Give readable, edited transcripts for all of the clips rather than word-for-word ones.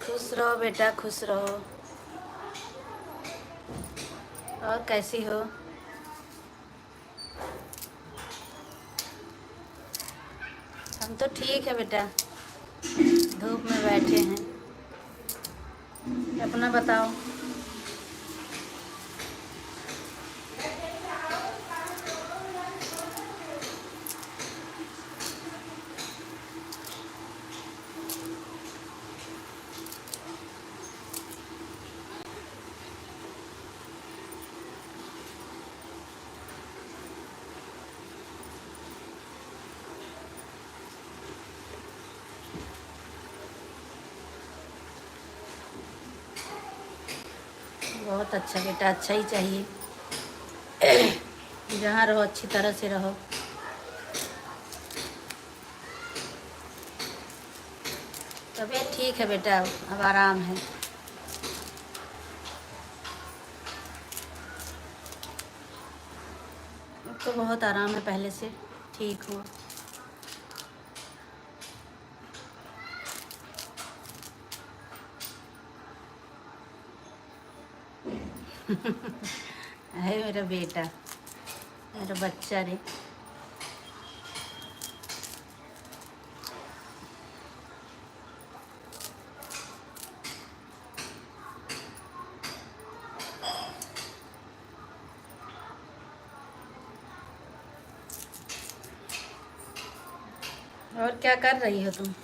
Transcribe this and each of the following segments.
खुश रहो बेटा, खुश रहो। और कैसी हो? हम तो ठीक है बेटा, धूप में बैठे हैं। अपना बताओ। बहुत अच्छा बेटा, अच्छा ही चाहिए। जहाँ रहो अच्छी तरह से रहो। तबीयत ठीक है बेटा, अब आराम है। अब तो बहुत आराम है, पहले से ठीक हो। है मेरा बेटा, मेरा बच्चा रे। और क्या कर रही हो तुम?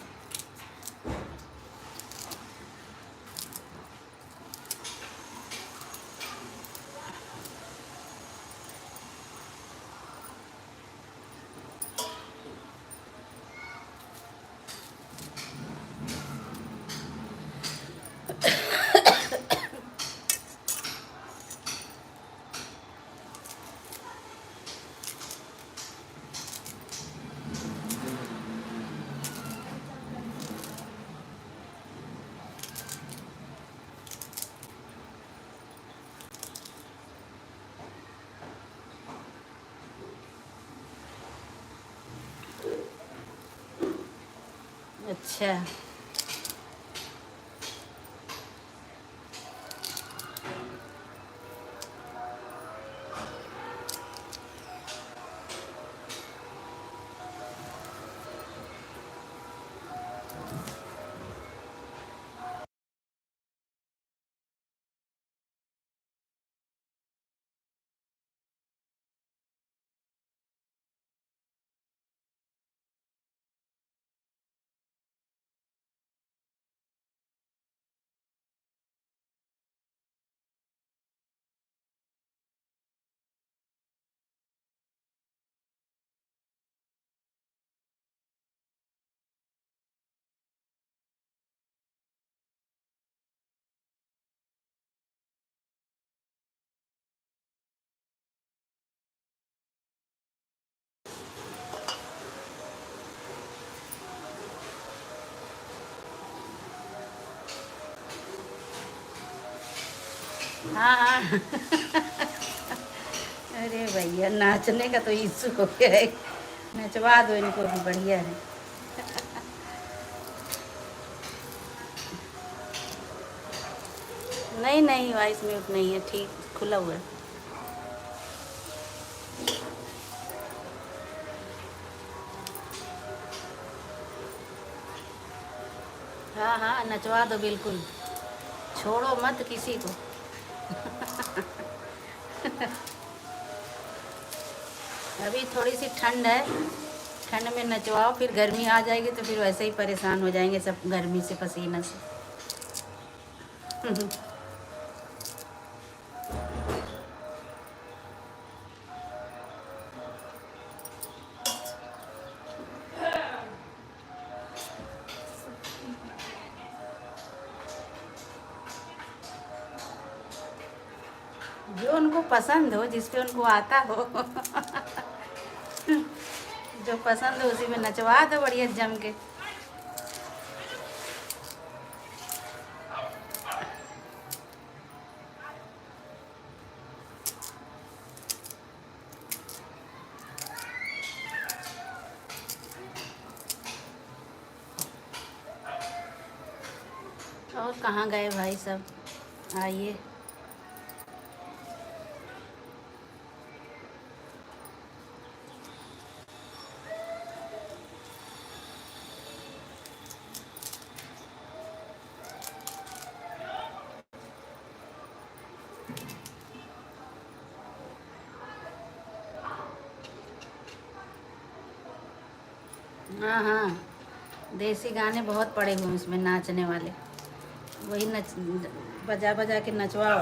अच्छा, हाँ हाँ। अरे भैया, नाचने का तो इशू हो गया है। नचवा दो इनको भी, बढ़िया है। नहीं नहीं, वॉइस म्यूट नहीं है, ठीक खुला हुआ है। हाँ हाँ, नचवा दो बिल्कुल, छोड़ो मत किसी को। अभी थोड़ी सी ठंड है, ठंड में नचवाओ, फिर गर्मी आ जाएगी तो फिर वैसे ही परेशान हो जाएंगे सब गर्मी से, पसीना से। पसंद हो, जिस पे उनको आता हो। जो पसंद हो उसी में नचवा दो बढ़िया जम के। और कहाँ गए भाई सब, आइए। हाँ हाँ, देसी गाने बहुत पड़े हुए हैं उसमें नाचने वाले, वही नच बजा बजा के नचवाओ।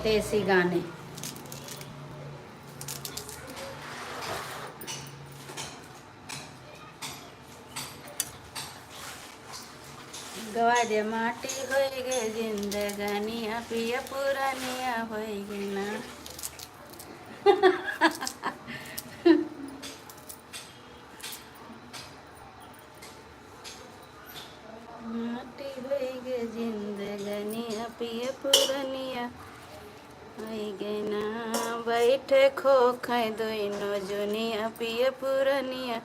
देसी गाने। गवा दे माटी होई गे जिंदगानिया पिया पुरानिया होई गे ना। माटी होई गे जिंदगानिया पिया पुरानिया होई गे ना। बैठे खो खाए दोनों जुनिया पिया पुरानिया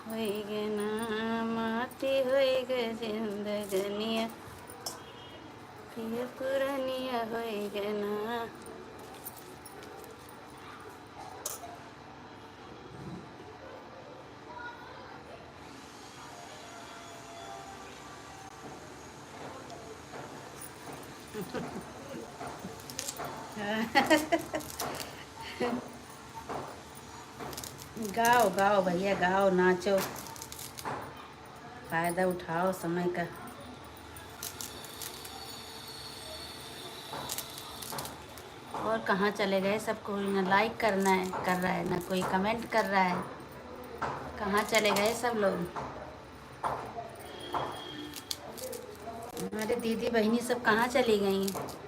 होई गे ना। माटी होई गे जिंदगानिया पिया पुरानिया होई गे ना। गाओ गाओ भैया गाओ, नाचो, फायदा उठाओ समय का। और कहाँ चले गए सब, कोई ना लाइक करना है कर रहा है, ना कोई कमेंट कर रहा है। कहाँ चले गए सब लोग, हमारे दीदी बहनी सब कहाँ चली गई हैं।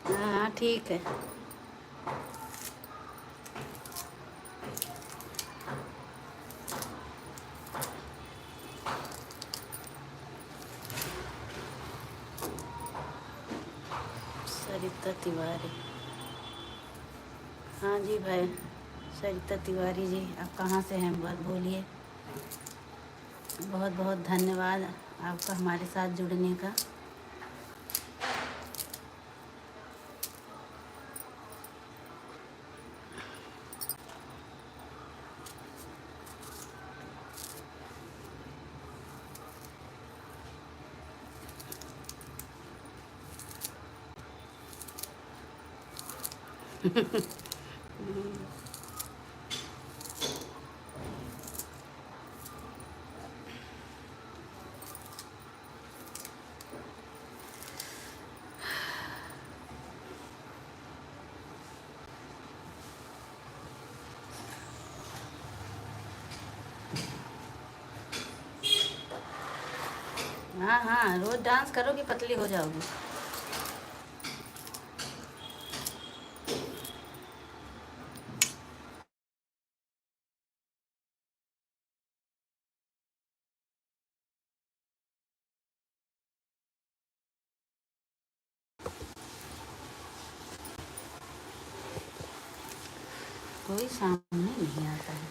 हाँ ठीक है। सरिता तिवारी, हाँ जी भाई, सरिता तिवारी जी, आप कहाँ से हैं, बात बोलिए। बहुत बहुत धन्यवाद आपका हमारे साथ जुड़ने का। हाँ हाँ, रोज डांस करोगी पतली हो जाओगी। कोई सामने नहीं आता है।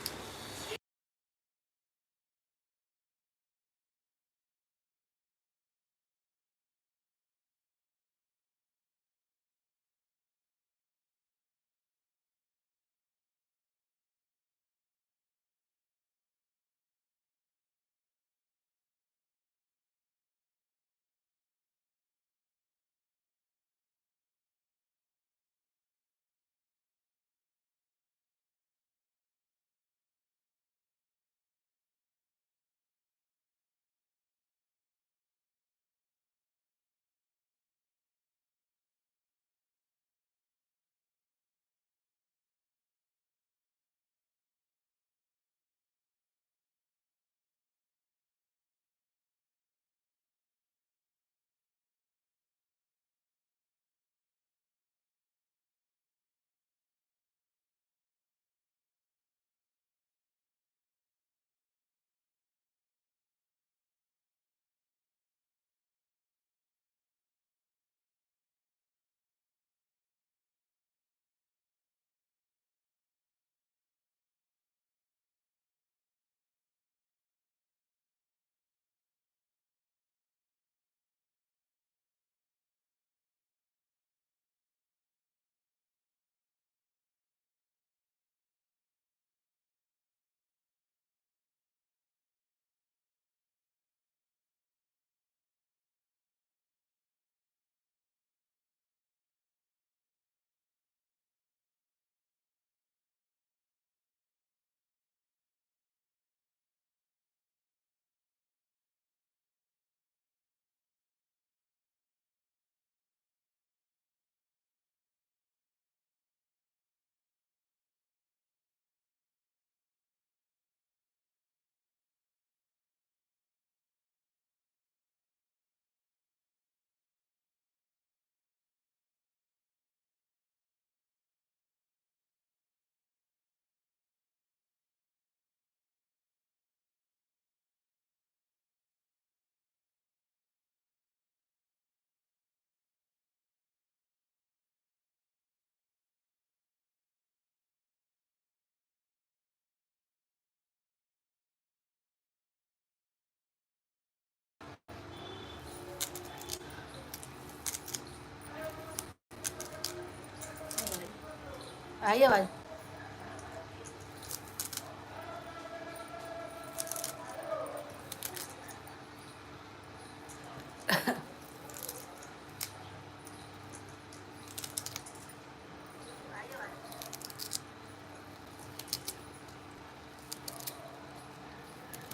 आई आवाज़।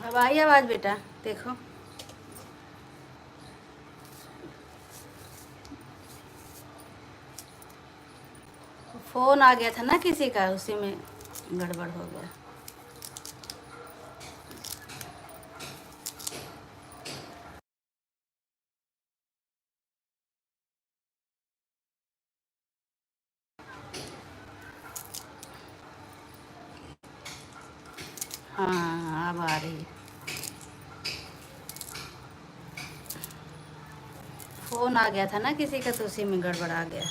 अब आई आवाज़ बेटा, देखो। फ़ोन आ गया था ना किसी का, उसी में गड़बड़ हो गया। हाँ अब आ रही है। फ़ोन आ गया था ना किसी का, तो उसी में गड़बड़ आ गया।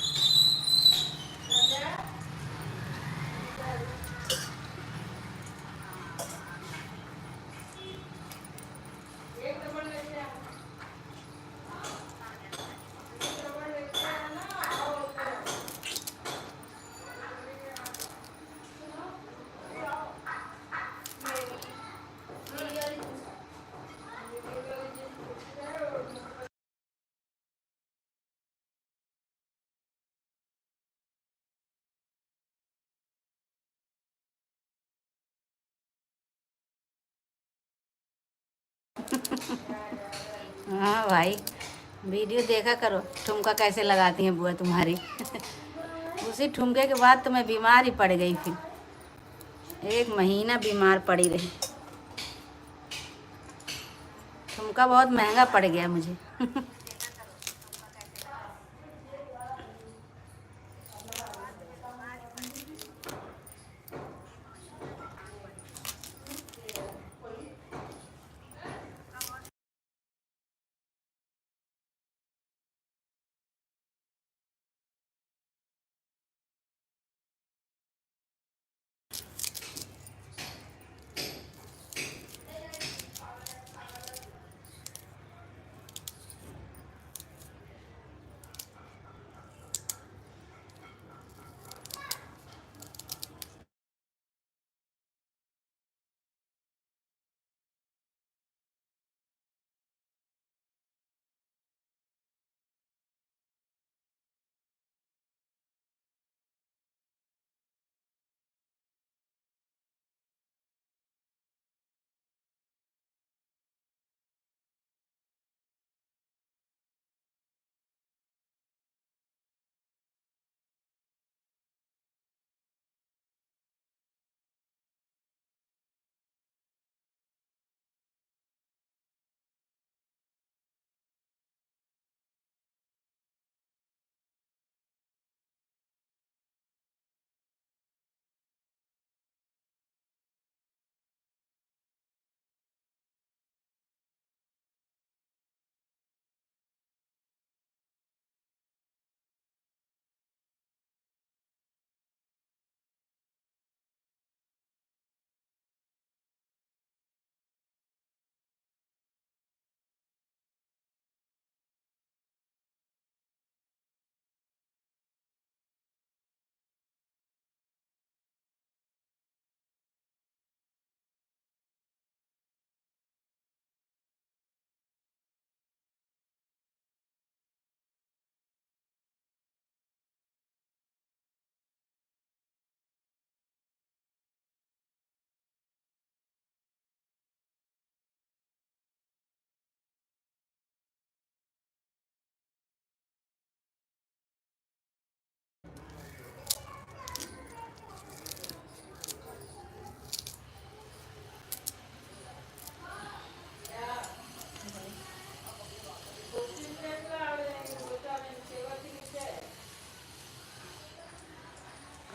हाँ भाई, वीडियो देखा करो ठुमका कैसे लगाती हैं बुआ तुम्हारी। उसी ठुमके के बाद तो मैं बीमार ही पड़ गई, फिर 1 महीना बीमार पड़ी रही। ठुमका बहुत महंगा पड़ गया मुझे।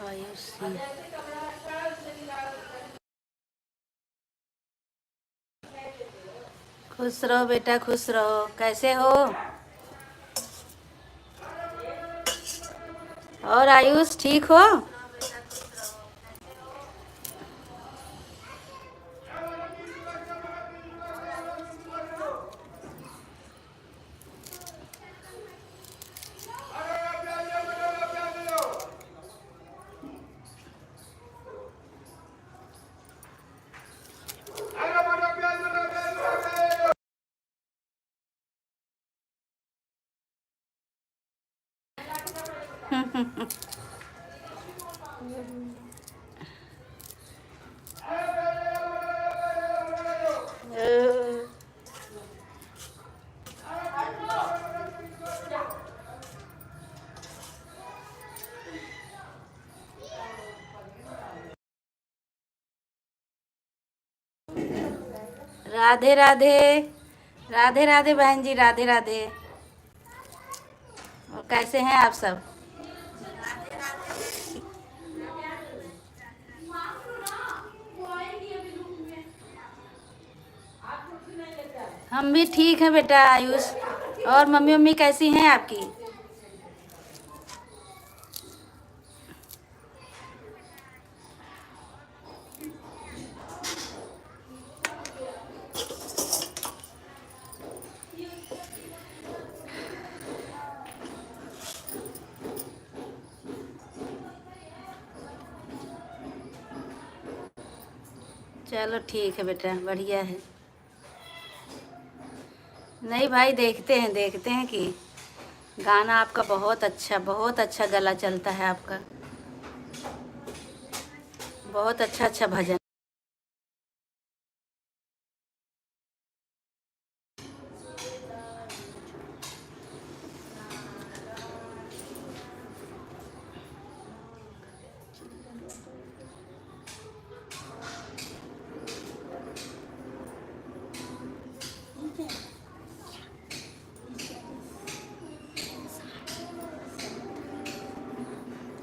आयुष सिंह। खुश रहो बेटा, खुश रहो। कैसे हो? और आयुष ठीक हो? राधे राधे। राधे राधे बहन जी, राधे राधे। और कैसे हैं आप सब? हम भी ठीक हैं बेटा आयुष। और मम्मी मम्मी कैसी हैं आपकी? चलो ठीक है बेटा, बढ़िया है। नहीं भाई, देखते हैं कि गाना आपका बहुत अच्छा गला चलता है आपका। बहुत अच्छा अच्छा भजन।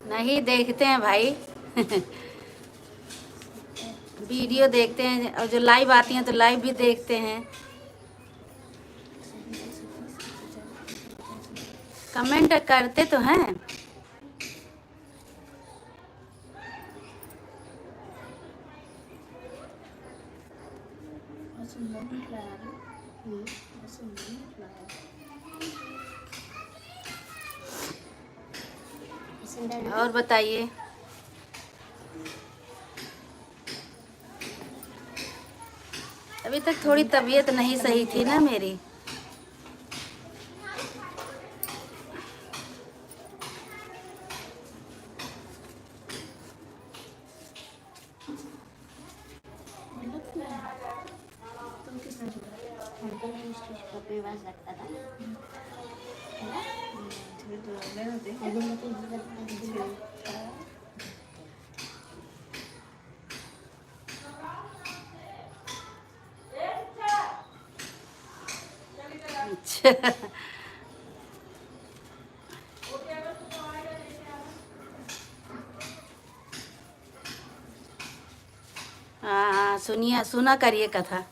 नहीं, देखते हैं भाई। वीडियो देखते हैं, और जो लाइव आती हैं तो लाइव भी देखते हैं। कमेंट करते तो हैं। और बताइए। अभी तक थोड़ी तबीयत नहीं सही थी ना मेरी। अच्छा। हाँ, सुनिए, सुना करिए कथा।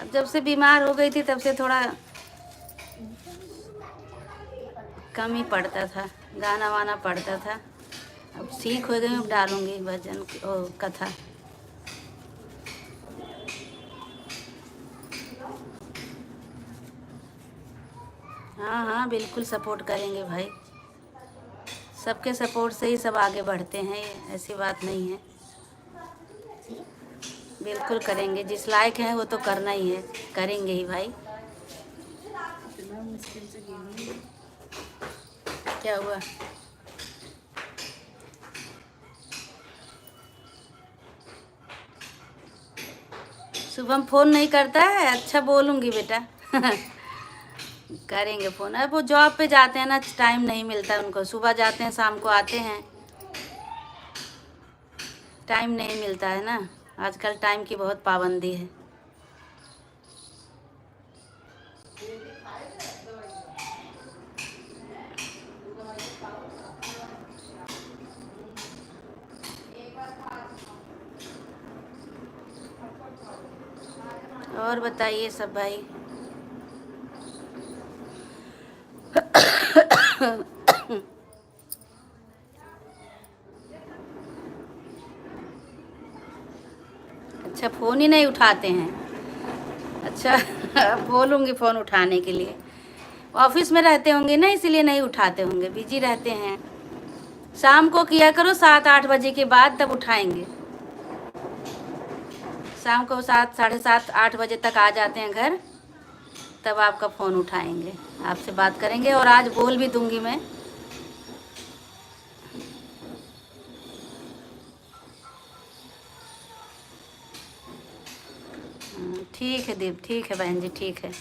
अब जब से बीमार हो गई थी तब से थोड़ा कम ही पड़ता था, गाना वाना पड़ता था। अब ठीक हो गई, अब डालूंगी भजन कथा। हाँ हाँ, बिल्कुल सपोर्ट करेंगे भाई। सबके सपोर्ट से ही सब आगे बढ़ते हैं, ऐसी बात नहीं है। बिल्कुल करेंगे, जिस लायक हैं वो तो करना ही है, करेंगे ही भाई। क्या हुआ? शुभम फोन नहीं करता है? अच्छा, बोलूँगी बेटा। करेंगे फ़ोन। अब वो जॉब पे जाते हैं ना, टाइम नहीं मिलता उनको। सुबह जाते हैं, शाम को आते हैं, टाइम नहीं मिलता है ना। आजकल टाइम की बहुत पाबंदी है। और बताइए सब भाई। अच्छा, फ़ोन ही नहीं उठाते हैं? अच्छा। बोलूँगी फ़ोन उठाने के लिए। ऑफिस में रहते होंगे ना, इसीलिए नहीं उठाते होंगे, बिजी रहते हैं। शाम को किया करो 7-8 बजे के बाद, तब उठाएंगे। शाम को 7, 7:30, 8 बजे तक आ जाते हैं घर, तब आपका फ़ोन उठाएंगे, आपसे बात करेंगे और आज बोल भी दूंगी मैं। ठीक है दीप, ठीक है बहन जी, ठीक है।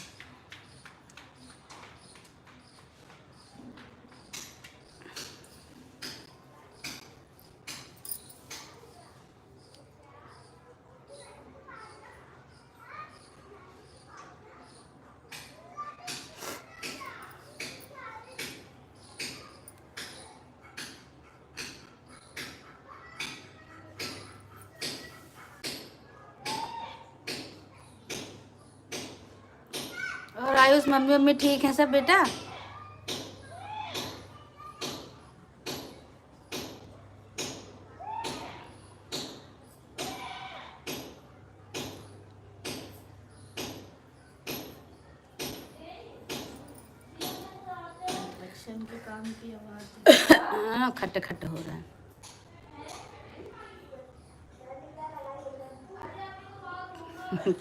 और आयुष मम्मी मम्मी ठीक है सब बेटा? के काम की आवाज हाँ, खट खट हो रहा है।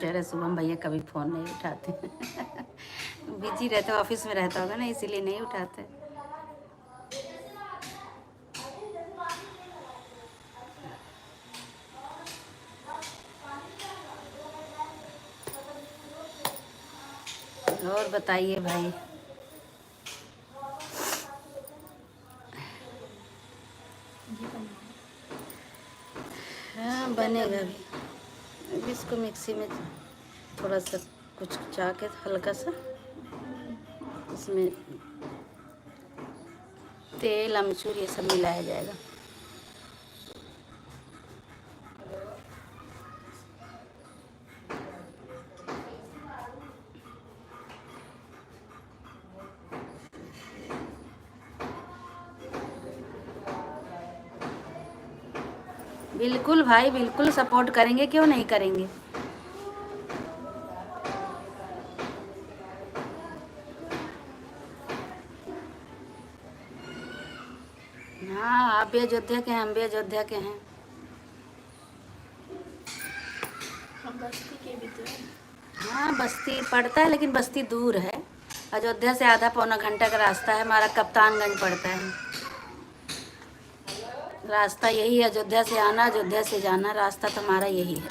तेरे शुभम भैया कभी फ़ोन नहीं उठाते। बिजी रहते, ऑफिस में रहता होगा ना, इसीलिए नहीं उठाते। और बताइए भाई। हाँ बनेगा अभी इसको मिक्सी में थोड़ा सा कुछ चाह के हल्का सा, इसमें तेल अमचूर ये सब मिलाया जाएगा। बिल्कुल भाई, बिल्कुल सपोर्ट करेंगे, क्यों नहीं करेंगे। हाँ, आप भी अयोध्या के हैं, हम भी अयोध्या के हैं। हम बस्ती के भी तो हैं। हाँ बस्ती पड़ता है, लेकिन बस्ती दूर है। अयोध्या से आधा पौना घंटा का रास्ता है। हमारा कप्तानगंज पड़ता है। रास्ता यही है, अयोध्या से आना, अयोध्या से जाना, रास्ता तो हमारा यही है।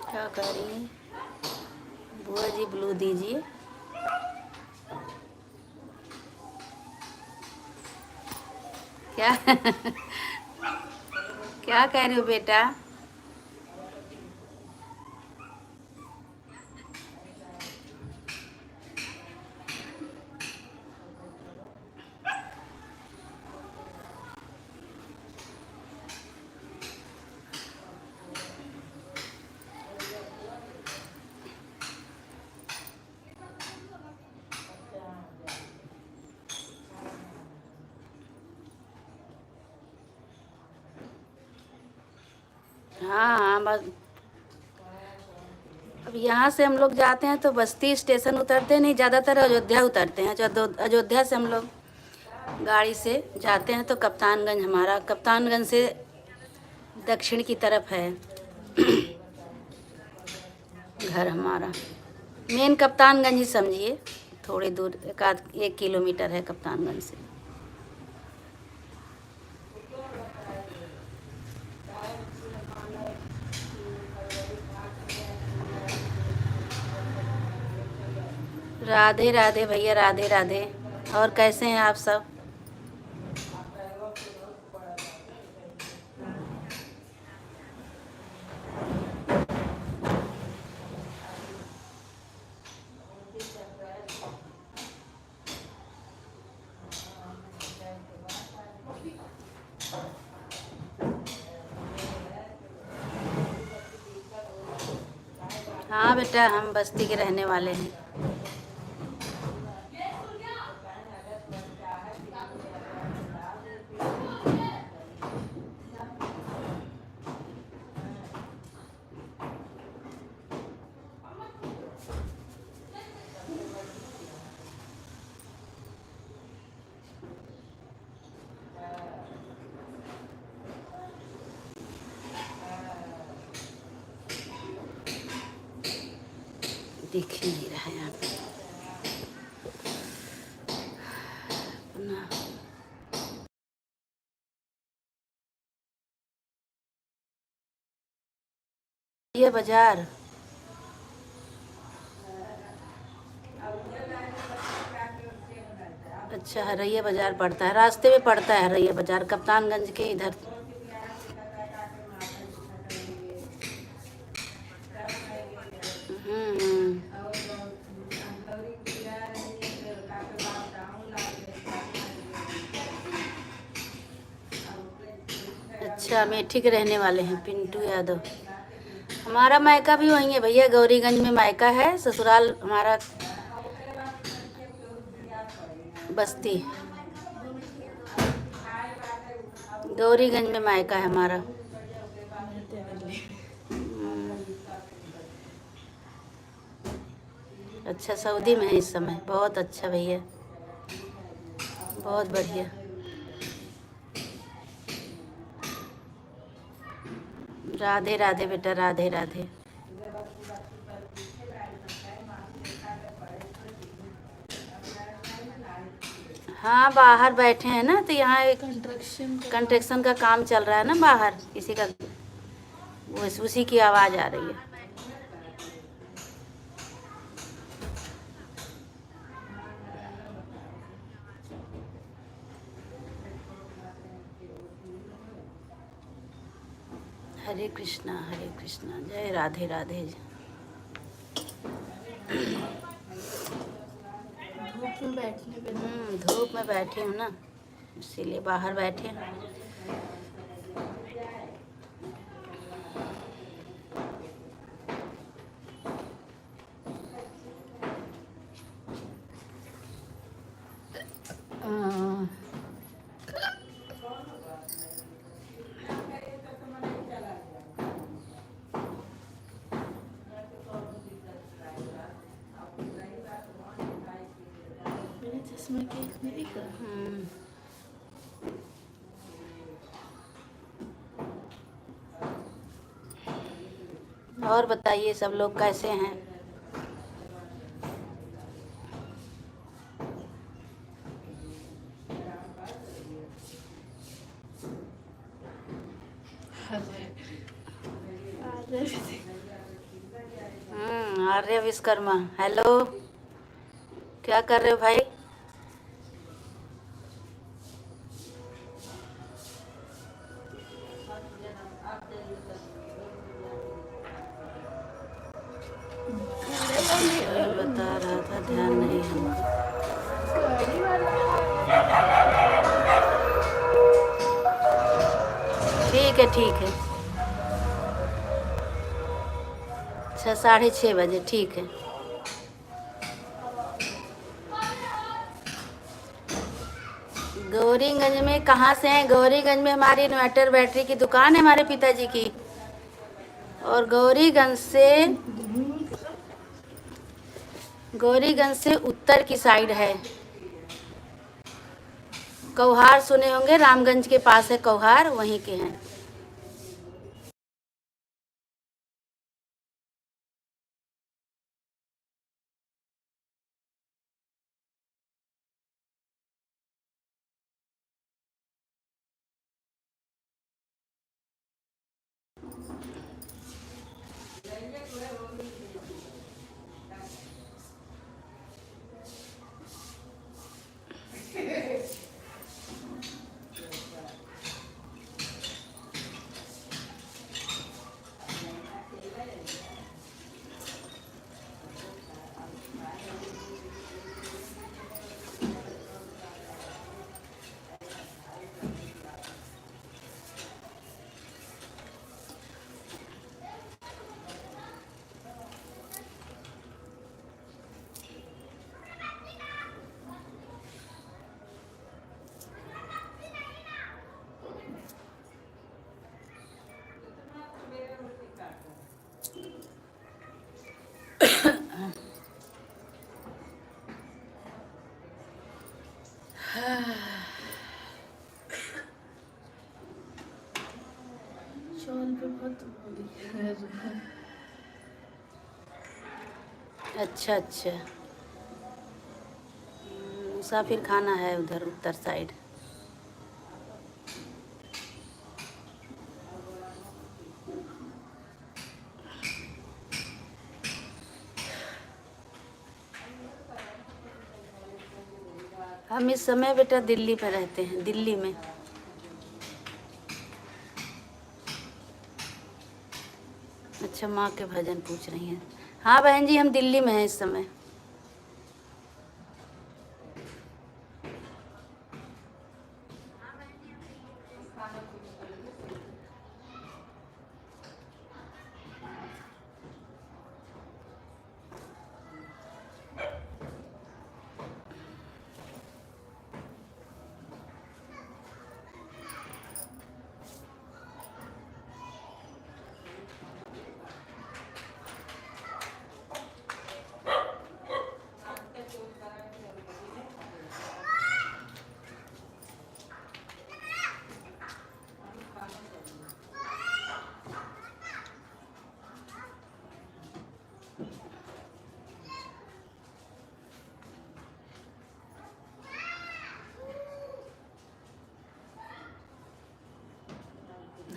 क्या कह रही है बुआ जी? ब्लू दीजिए। क्या? क्या कह रही हो बेटा? हाँ हाँ बस। अब यहाँ से हम लोग जाते हैं तो बस्ती स्टेशन उतरते नहीं, ज़्यादातर अयोध्या उतरते हैं। अयोध्या से हम लोग गाड़ी से जाते हैं तो कप्तानगंज, हमारा कप्तानगंज से दक्षिण की तरफ है घर हमारा। मेन कप्तानगंज ही समझिए, थोड़ी दूर, 1 किलोमीटर है कप्तानगंज से। राधे राधे भैया, राधे राधे। और कैसे हैं आप सब? हाँ बेटा, हम बस्ती के रहने वाले हैं। दिख ही नहीं रहा है यहाँ पे अपना। ये बाजार अच्छा हरैया बाजार पड़ता है, रास्ते में पड़ता है हरैया बाजार, कप्तानगंज के इधर। हम्म। अच्छा मेठी के रहने वाले हैं पिंटू यादव। हमारा मायका भी वहीं है भैया, गौरीगंज में मायका है, ससुराल हमारा बस्ती, गौरीगंज में मायका है हमारा। अच्छा सऊदी में है इस समय, बहुत अच्छा भैया, बहुत बढ़िया। राधे राधे बेटा, राधे राधे। हाँ बाहर बैठे हैं ना, तो यहाँ एक कंस्ट्रक्शन का काम चल रहा है ना बाहर, किसी का, उसी की आवाज़ आ रही है। हरे कृष्णा जय राधे राधे। धूप में बैठने पे धूप में बैठी हूँ ना, इसीलिए बाहर बैठे हैं। मेरे चश्मे के मेरी का और बताइए सब लोग कैसे हैं? आर्य विश्वकर्मा, हेलो, क्या कर रहे हो भाई? बता रहा था, ध्यान नहीं हमको। ठीक है ठीक है, अच्छा 6:30 बजे, ठीक है। गौरीगंज में कहाँ से हैं? गौरीगंज में हमारी इन्वर्टर बैटरी की दुकान है हमारे पिताजी की, और गौरीगंज से उत्तर की साइड है। कौहार सुने होंगे, रामगंज के पास है कौहार, वहीं के हैं। शॉल पे बहुत अच्छा अच्छा। मुसाफिर खाना है उधर उत्तर साइड। हम इस समय बेटा दिल्ली में रहते हैं, दिल्ली में। अच्छा, माँ के भजन पूछ रही हैं। हाँ बहन जी, हम दिल्ली में हैं इस समय।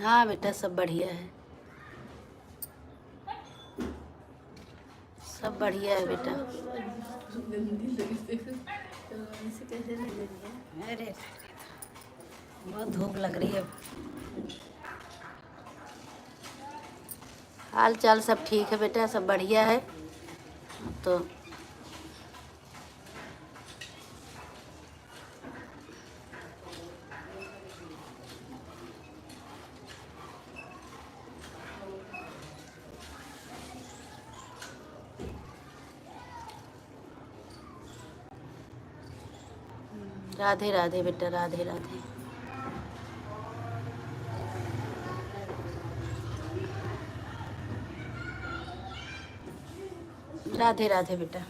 हाँ बेटा, सब बढ़िया है, सब बढ़िया है बेटा। गंदी लगी तो ऐसे कैसे लग रही है? अरे बहुत धूप लग रही है। हाल चाल सब ठीक है बेटा, सब बढ़िया है। तो राधे राधे बेटा, राधे राधे। राधे राधे बेटा।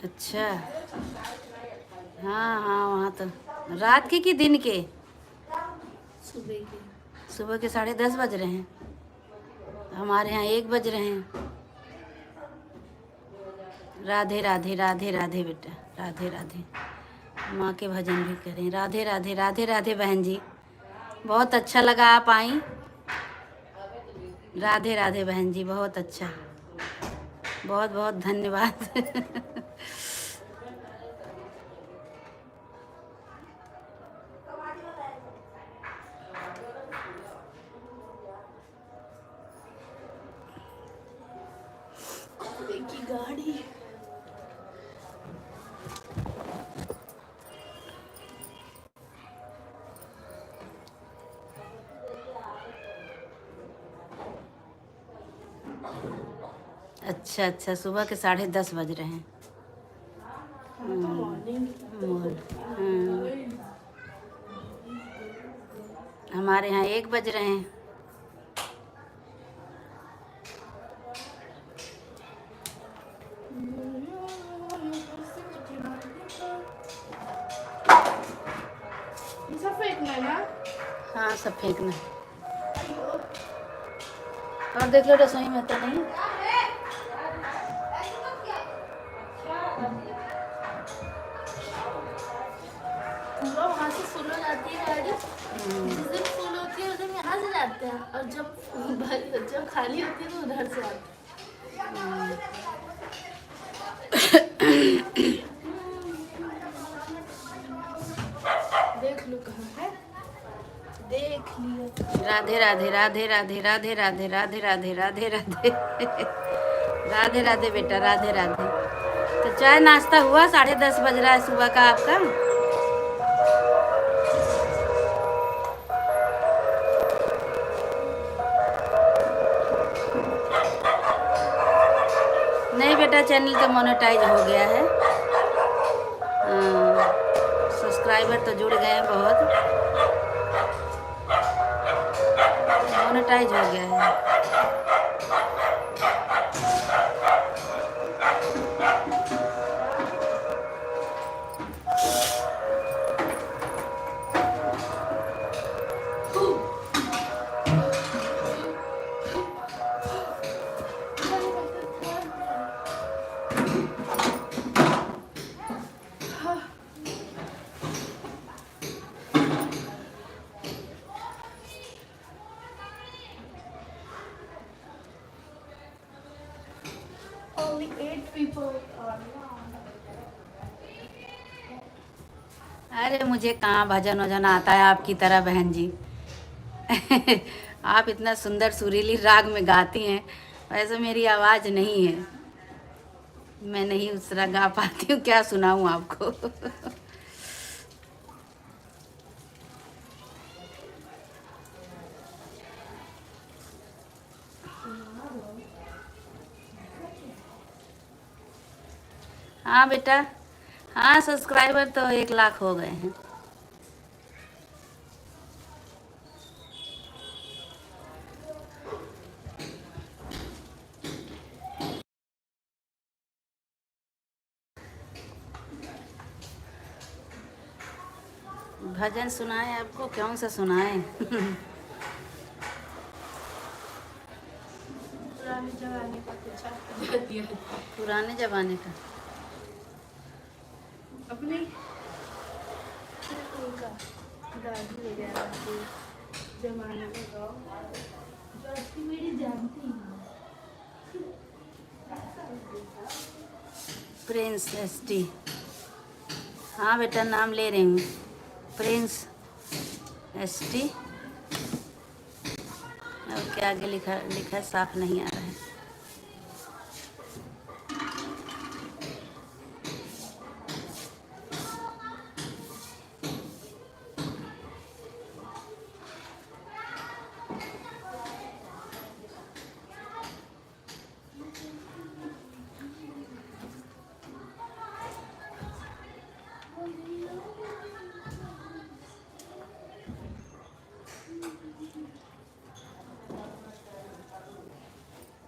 अच्छा, हाँ हाँ, वहाँ तो रात के कि दिन के? सुबह के। सुबह के 10:30 बज रहे हैं। हमारे यहाँ 1 बज रहे हैं। राधे राधे, राधे राधे बेटा, राधे राधे। माँ के भजन भी करें। राधे राधे, राधे राधे बहन जी, बहुत अच्छा लगा आप आई। राधे राधे बहन जी, बहुत अच्छा, बहुत बहुत धन्यवाद। देखी गाड़ी। अच्छा अच्छा, सुबह के 10:30 बज रहे हैं। मॉर्निंग। हमारे यहाँ 1 बज रहे हैं। सब फेंकना है ना? हाँ, सब फेंकना है। और देख लो रसोई में तो नहीं। पूरा वहाँ से फुल हो जाती है गाड़ी। जिस दिन फुल होती है उस दिन यहाँ से जाते हैं, और जब खाली होती है तो उधर से आते हैं। देख लो कहाँ है, देख लियो। राधे राधे, राधे राधे, राधे राधे, राधे राधे, राधे राधे। राधे राधे बेटा, राधे राधे। तो चाय नाश्ता हुआ? 10:30 बज रहा है सुबह का आपका। नहीं बेटा, चैनल तो मोनेटाइज हो गया है। सब्सक्राइबर तो जुड़ गए हैं बहुत, मोनेटाइज हो गया है। people अरे मुझे कहाँ भजन वजन आता है आपकी तरह बहन जी। आप इतना सुंदर सुरीली राग में गाती हैं, वैसे मेरी आवाज़ नहीं है, मैं नहीं उस तरह गा पाती हूँ, क्या सुनाऊँ आपको। हाँ बेटा, हाँ सब्सक्राइबर तो 1 लाख हो गए हैं। भजन सुनाए आपको, कौन सा सुनाए? पुराने जमाने का कुछ आपको दिया पुराने ज़माने का। अपने उनका दादी वगैरह के जमाने में गाओ जो आपकी मेरी जानती हैं। Prince ST. हाँ बेटा नाम ले रही हूँ, प्रिंस एसटी। और क्या आगे लिखा लिखा साफ नहीं आ रहा है।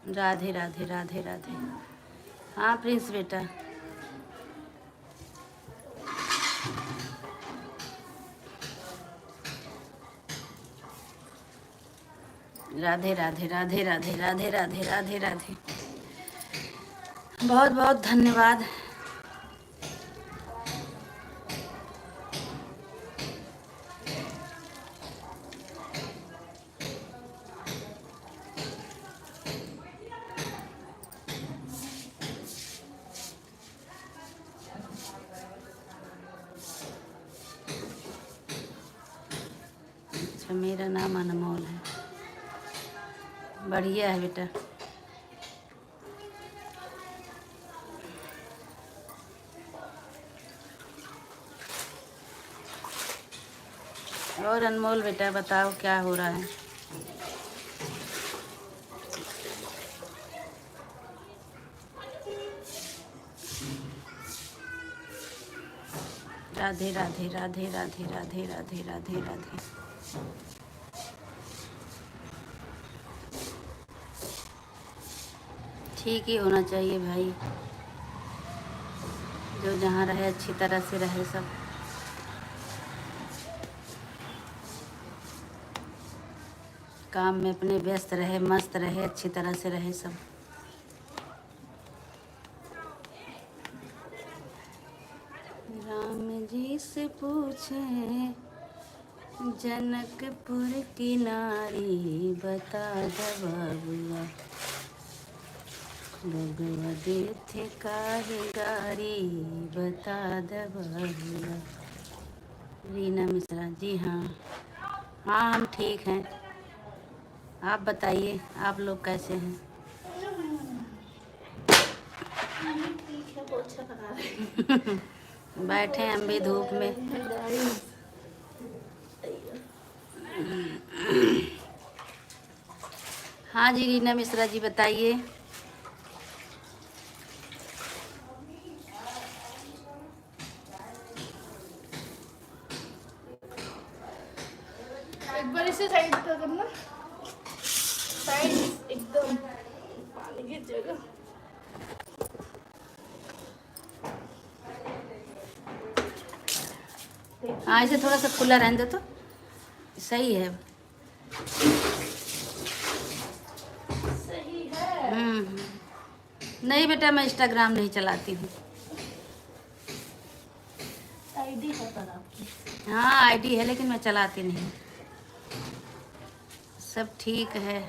राधे राधे राधे राधे। हाँ प्रिंस बेटा। राधे राधे राधे राधे राधे राधे राधे राधे। बहुत बहुत धन्यवाद। अच्छा मेरा नाम अनमोल है। बढ़िया है बेटा। और अनमोल बेटा बताओ क्या हो रहा है? राधे राधे राधे राधे राधे राधे राधे राधे। ठीक ही होना चाहिए भाई, जो जहाँ रहे अच्छी तरह से रहे सब। काम में अपने व्यस्त रहे, मस्त रहे, अच्छी तरह से रहे सब। राम जी से पूछे जनकपुर की नारी, बता द बबुआ बबुआ देथे काहे गारी, बता द बबुआ। रीना मिश्रा जी हाँ। हाँ हम ठीक हैं, आप बताइए आप लोग कैसे हैं? ठीक है, पोछा लगा रहे हैं। बैठे हैं हम भी धूप में। हाँ जी रीना मिश्रा जी बताइए। एक बार इसे साइड कर करना, साइड एकदम पानी की जगह। हाँ इसे थोड़ा सा खुला रहने दो तो सही है। सही है। नहीं बेटा मैं इंस्टाग्राम नहीं चलाती हूँ। आईडी है पर आपकी? हाँ आईडी है लेकिन मैं चलाती नहीं। सब ठीक है।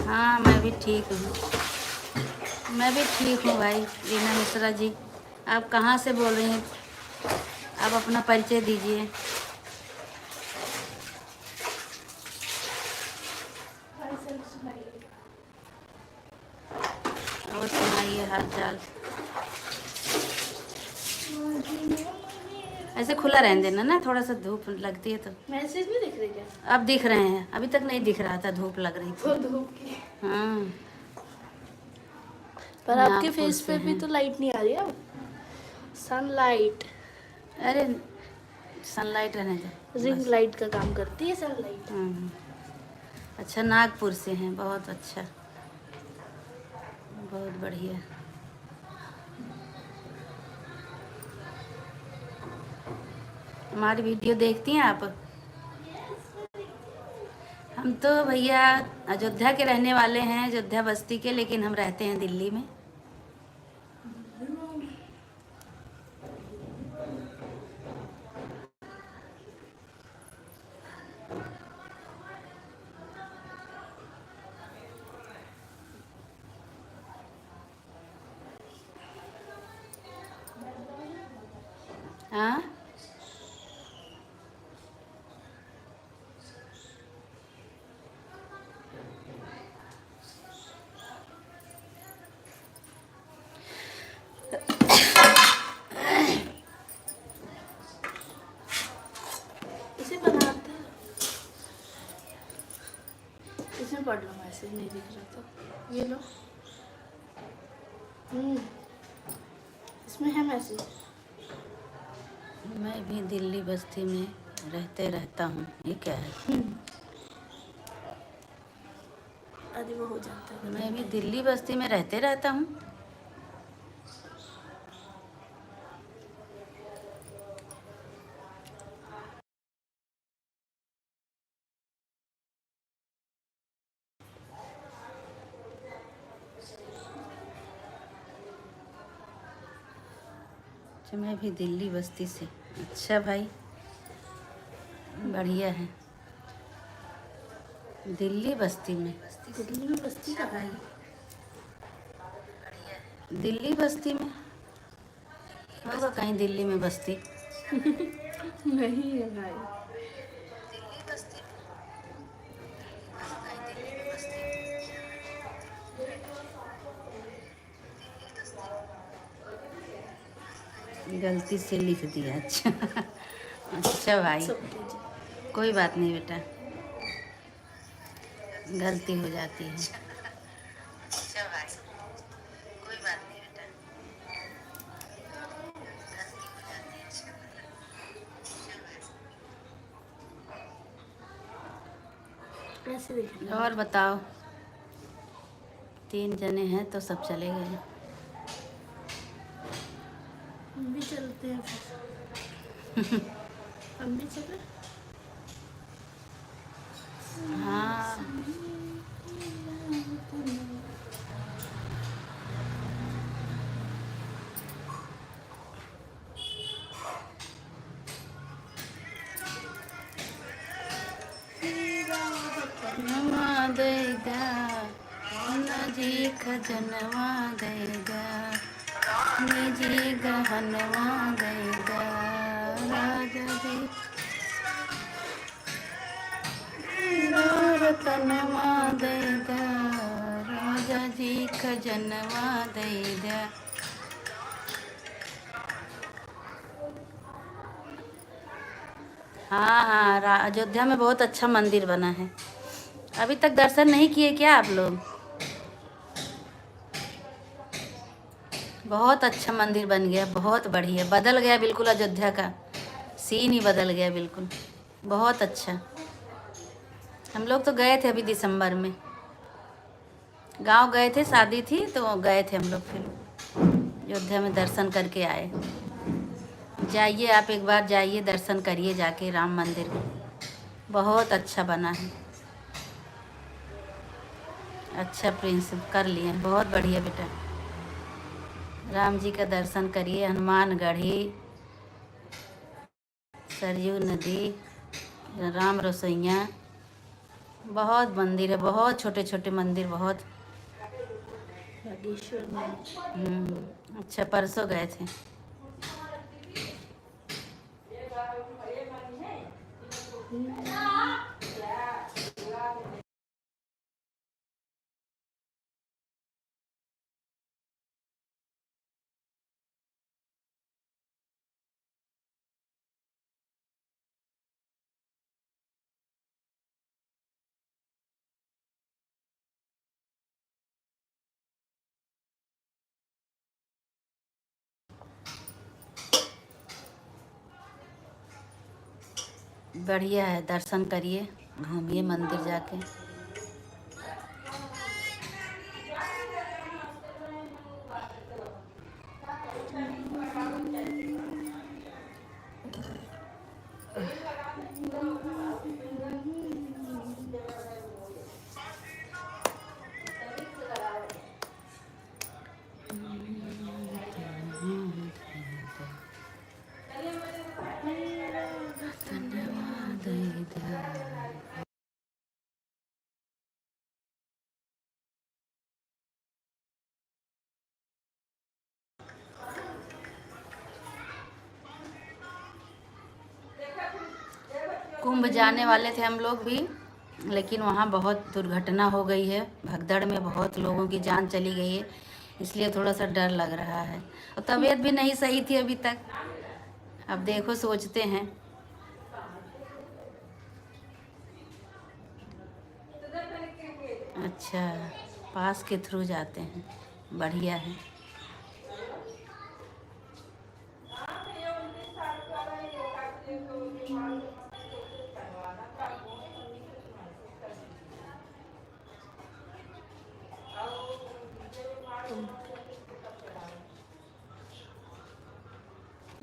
हाँ मैं भी ठीक हूँ। मैं भी ठीक हूँ भाई। रीना मिश्रा जी, आप कहाँ से बोल रही हैं? आप अपना परिचय दीजिए और सुनाइए हाल चाल। ऐसे खुला रहने देना ना, थोड़ा सा धूप लगती है तो। मैसेज नहीं दिख रही क्या? अब दिख रहे हैं, अभी तक नहीं दिख रहा था, धूप लग रही वो थी। धूप की। हाँ, पर आपके नागपुर फेस से पे भी हैं। तो लाइट नहीं आ रही है। सनलाइट, अरे सनलाइट रहने दो रिंग बस। लाइट का काम करती है सनलाइट। हाँ, अच्छा, नागपुर से हैं, बहुत अच्छा, बहुत बढ़िया। हमारी वीडियो देखती हैं आप? हम तो भैया अयोध्या के रहने वाले हैं, अयोध्या बस्ती के, लेकिन हम रहते हैं दिल्ली में। हाँ, इसे बनाते हैं। इसमें पढ़ लो, मैसेज नहीं दिख रहा तो ये लो। इसमें है मैसेज। मैं भी दिल्ली बस्ती में रहता हूँ। ये क्या है? अरे वो हो जाता है। मैं भी दिल्ली बस्ती में रहता हूँ। अच्छा, मैं भी दिल्ली बस्ती से। अच्छा भाई, बढ़िया है। दिल्ली बस्ती में? दिल्ली में बस्ती कहाँ है? दिल्ली बस्ती में होगा कहीं, दिल्ली में बस्ती। नहीं है भाई। गलती से लिख दिया। अच्छा अच्छा भाई, सब कीजिए। कोई बात नहीं बेटा, गलती हो जाती है। अच्छा भाई, कोई बात नहीं बेटा, गलती हो जाती है। ऐसे देखना। और बताओ, 3 जने हैं तो सब चले गए। हम भी चलते हैं फिर। हम भी चले। हाँ, नवा देगा जी खजनवा देगा, निजी गहनवा देगा, राजा जी रतनवा देगा, राजा जी खजनवा देगा। हाँ हाँ, अयोध्या में बहुत अच्छा मंदिर बना है। अभी तक दर्शन नहीं किए क्या आप लोग? बहुत अच्छा मंदिर बन गया, बहुत बढ़िया, बदल गया बिल्कुल, अयोध्या का सीन ही बदल गया बिल्कुल, बहुत अच्छा। हम लोग तो गए थे अभी दिसंबर में, गांव गए थे, शादी थी तो गए थे हम लोग, फिर अयोध्या में दर्शन करके आए। जाइए आप एक बार, जाइए दर्शन करिए जाके, राम मंदिर बहुत अच्छा बना है। अच्छा प्रिंस, कर लिए, बहुत बढ़िया बेटा। राम जी का दर्शन करिए, हनुमानगढ़ी, सरयू नदी, राम रसोइयाँ, बहुत मंदिर है, बहुत छोटे छोटे मंदिर, बहुत बागेश्वर में। अच्छा, परसों गए थे। बढ़िया है, दर्शन करिए, घूमिए मंदिर जाके। कुंभ जाने वाले थे हम लोग भी, लेकिन वहाँ बहुत दुर्घटना हो गई है। भगदड़ में बहुत लोगों की जान चली गई है, इसलिए थोड़ा सा डर लग रहा है। और तबीयत भी नहीं सही थी अभी तक। अब देखो, सोचते हैं। अच्छा, पास के थ्रू जाते हैं, बढ़िया है।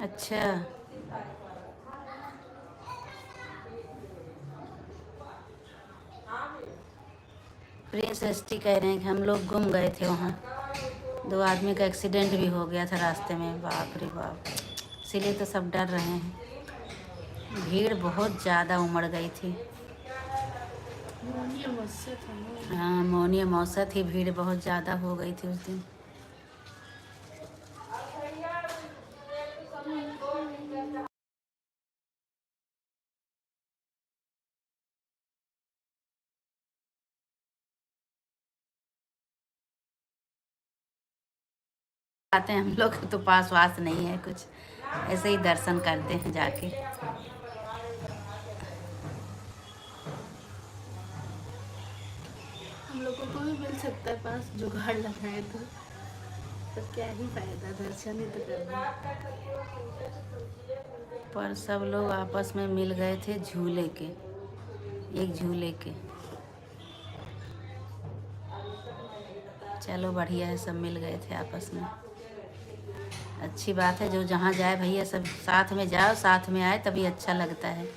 अच्छा, प्रिंस एसटी कह रहे हैं कि हम लोग गुम गए थे वहाँ, 2 आदमी का एक्सीडेंट भी हो गया था रास्ते में। बाप रे बाप, इसीलिए तो सब डर रहे हैं। भीड़ बहुत ज़्यादा उमड़ गई थी। मौनी अमावस्या था ना। हाँ, मौनी अमावस्या थी, भीड़ बहुत ज़्यादा हो गई थी उस दिन। आते हैं हम लोग तो पास वास नहीं है कुछ, ऐसे ही दर्शन करते हैं जाके। हम लोगों को भी मिल सकता है पास, जुगाड़ लगाए तो। पर क्या ही फायदा, दर्शन ही तो करना। पर सब लोग आपस में मिल गए थे झूले के, एक झूले के। चलो बढ़िया है, सब मिल गए थे आपस में, अच्छी बात है। जो जहाँ जाए भैया सब साथ में जाओ, साथ में आए तभी अच्छा लगता है।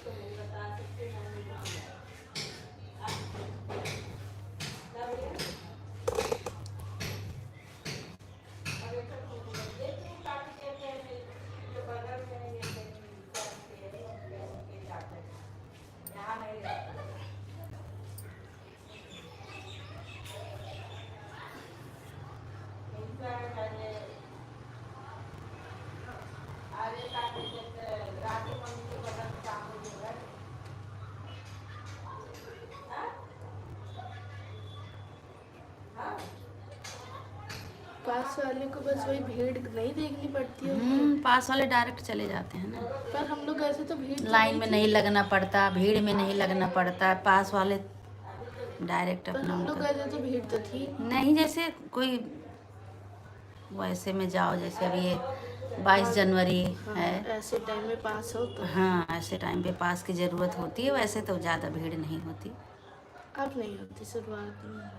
पास वाले को बस वही भीड़ नहीं देखनी पड़ती है। पास वाले डायरेक्ट चले जाते हैं ना, पर हम लोग ऐसे तो भीड़ तो लाइन में थी। नहीं लगना पड़ता, भीड़ में नहीं लगना पड़ता, पास वाले डायरेक्ट पर अपना हम लोग उनका। ऐसे तो भीड़ तो थी नहीं, जैसे कोई वैसे में जाओ, जैसे अभी ये 22 जनवरी हाँ, है। ऐसे टाइम में पास हो तो। हाँ, ऐसे टाइम पे पास की ज़रूरत होती है, वैसे तो ज़्यादा भीड़ नहीं होती। अब नहीं होती, शुरुआत में।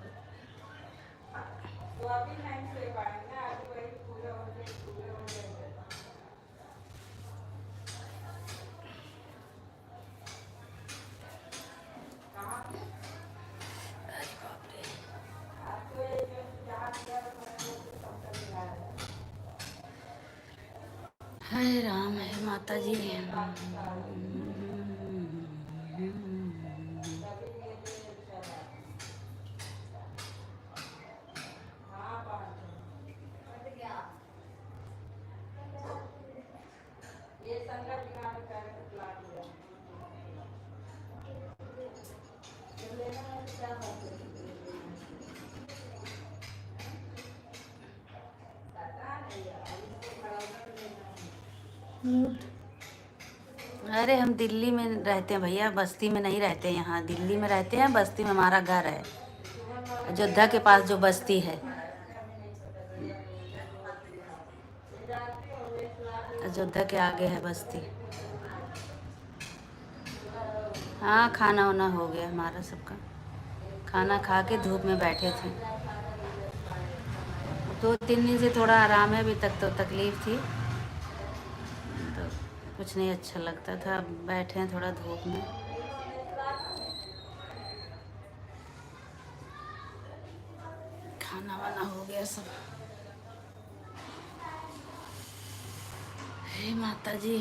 हरे राम, है माता जी। म्यूट। अरे हम दिल्ली में रहते हैं भैया, बस्ती में नहीं रहते हैं। यहाँ दिल्ली में रहते हैं, बस्ती में हमारा घर है, अयोध्या के पास जो बस्ती है, अयोध्या के आगे है बस्ती। हाँ खाना वाना हो गया हमारा सबका, खाना खा के धूप में बैठे थे। 2-3 दिन से थोड़ा आराम है, अभी तक तो तकलीफ़ थी तो कुछ नहीं अच्छा लगता था। अब बैठे हैं थोड़ा धूप में। खाना वाना हो गया सब। हे माता जी।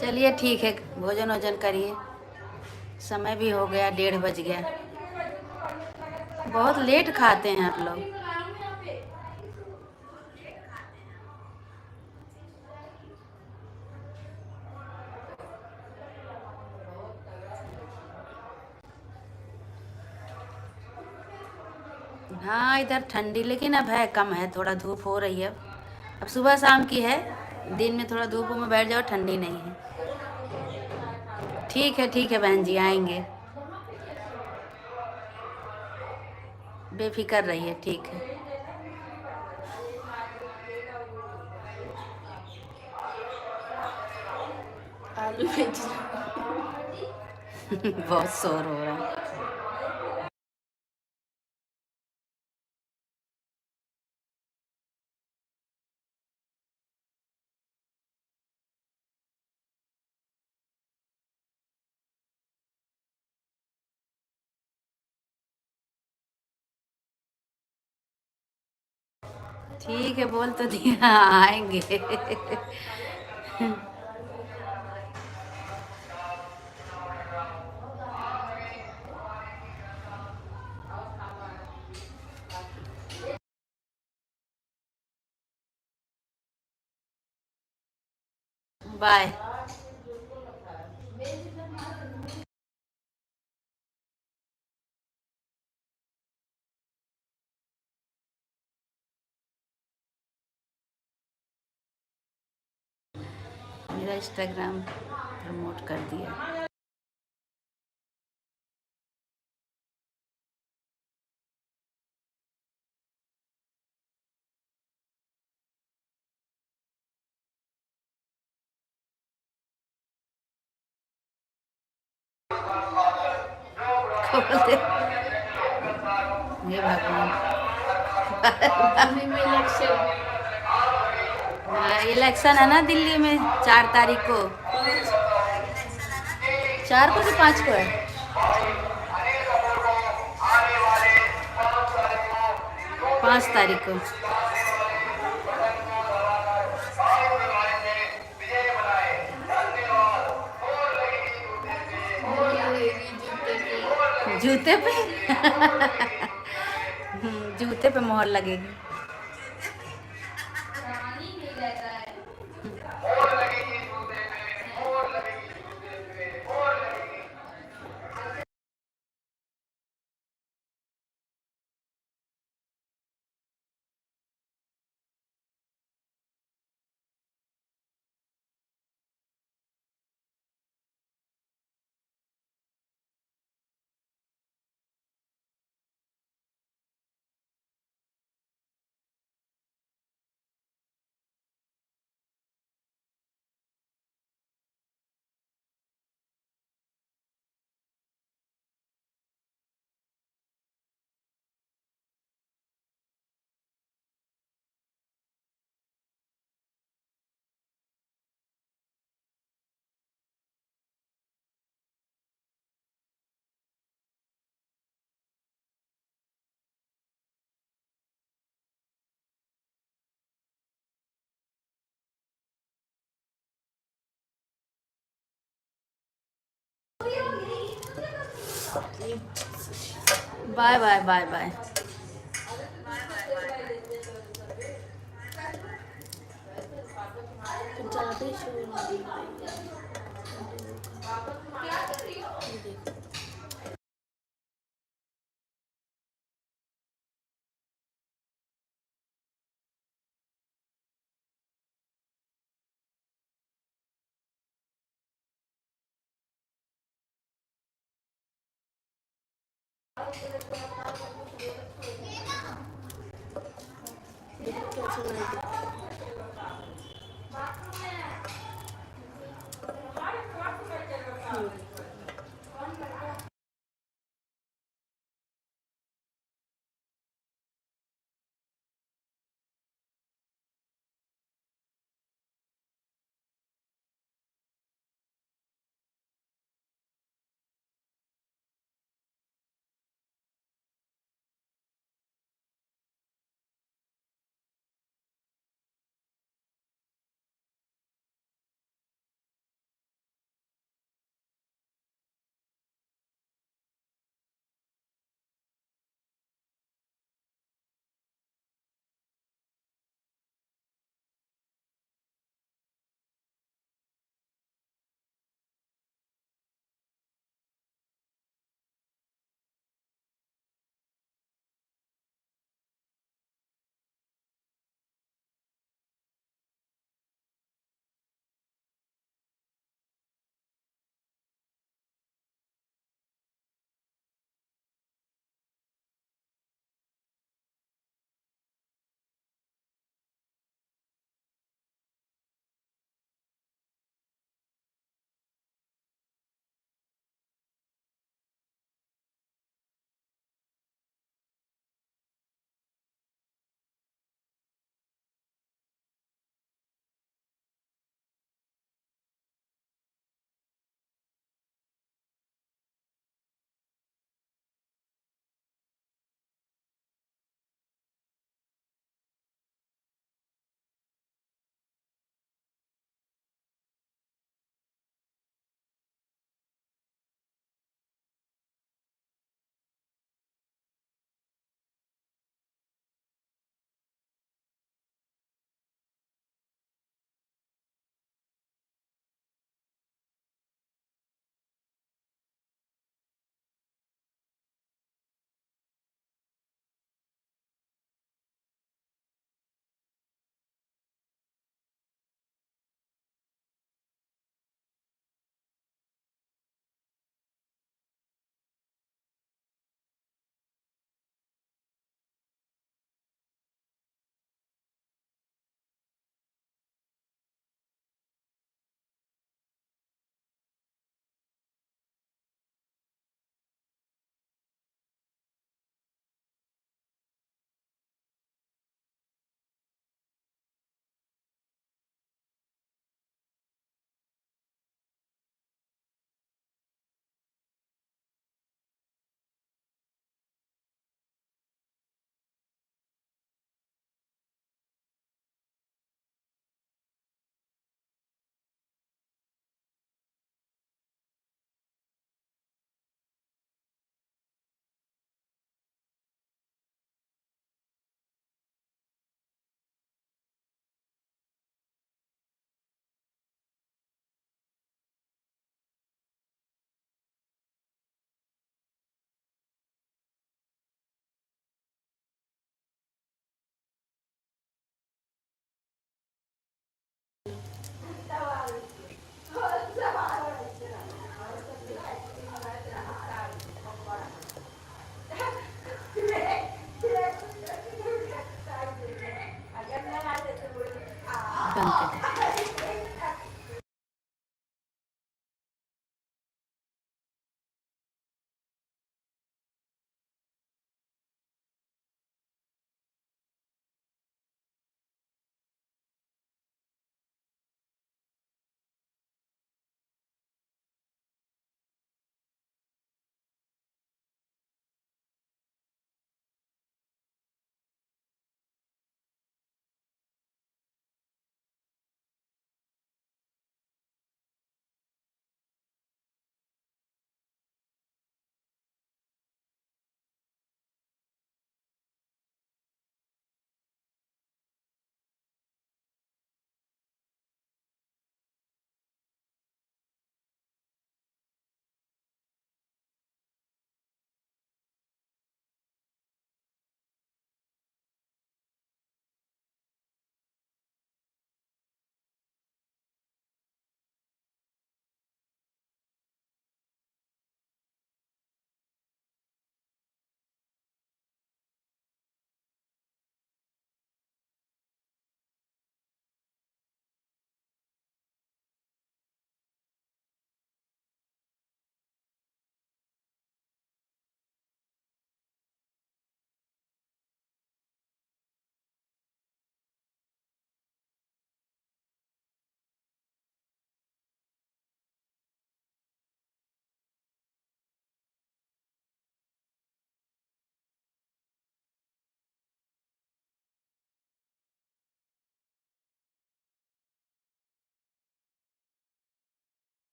चलिए ठीक है, भोजन वोजन करिए, समय भी हो गया, 1:30 बज गया। बहुत लेट खाते हैं आप लोग। हाँ इधर ठंडी, लेकिन अब है कम है, थोड़ा धूप हो रही है। अब सुबह शाम की है, दिन में थोड़ा धूप में बैठ जाओ, ठंडी नहीं है। ठीक है बहन जी, आएंगे, बेफिक्र रहिए, ठीक है। आलू बेच बहुत शोर हो रहा है। ठीक है, बोल तो दिया आएंगे। बाय। मेरा इंस्टाग्राम प्रमोट कर दिया। खोल दे। हे भगवान। दिल्ली में इलेक्शन। हाँ, इलेक्शन है ना दिल्ली में 4 तारीख को। 4 को कि 5 को है? 5 तारीख को। मोहर लगेगी जूते की। जूते पे। जूते पे मोहर लगेगी। Bye bye bye bye. कुछ ज़्यादा ही शोर हो रही है। देखो कैसे लाइट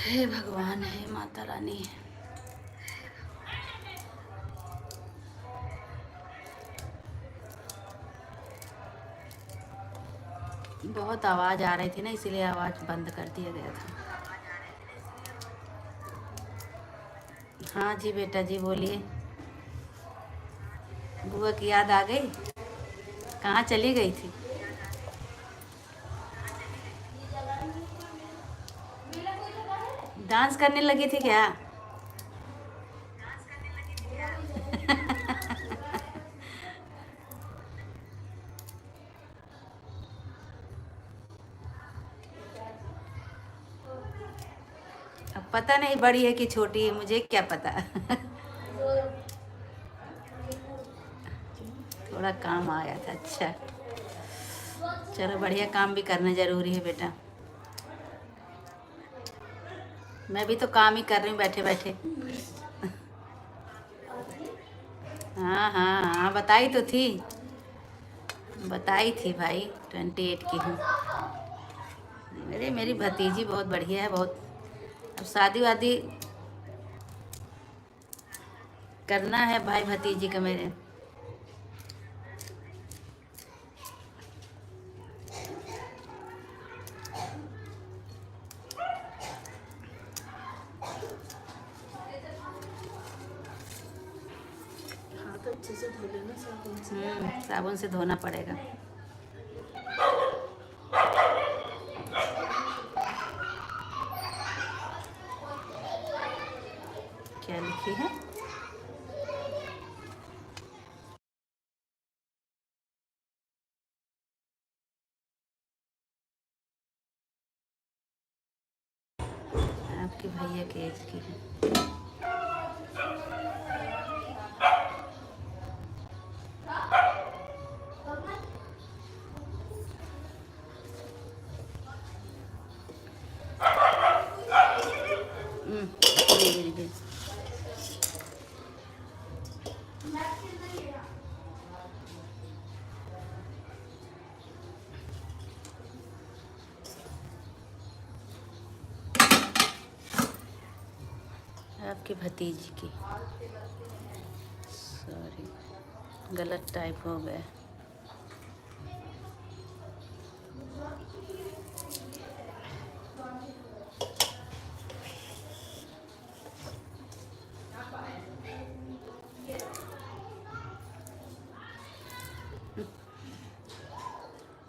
हे भगवान, हे माता रानी। बहुत आवाज़ आ रही थी ना, इसीलिए आवाज़ बंद कर दिया गया था। हाँ जी बेटा जी, बोलिए। बुआ की याद आ गई? कहाँ चली गई थी? डांस करने लगी थी क्या? अब पता नहीं बड़ी है कि छोटी है, मुझे क्या पता। थोड़ा काम आ गया था। अच्छा चलो, बढ़िया, काम भी करना ज़रूरी है बेटा। मैं भी तो काम ही कर रही हूँ बैठे बैठे। हाँ हाँ हाँ, बताई तो थी, बताई थी भाई, 28 की हूँ। मेरी भतीजी बहुत बढ़िया है, बहुत। अब शादी वादी करना है भाई भतीजी का मेरे। हाथ अच्छे से धो लेना साबुन से। साबुन से धोना पड़ेगा। क्या लिखी है? आपके भैया के एज की है। दे। आपकी भतीजी की, सॉरी गलत टाइप हो गया।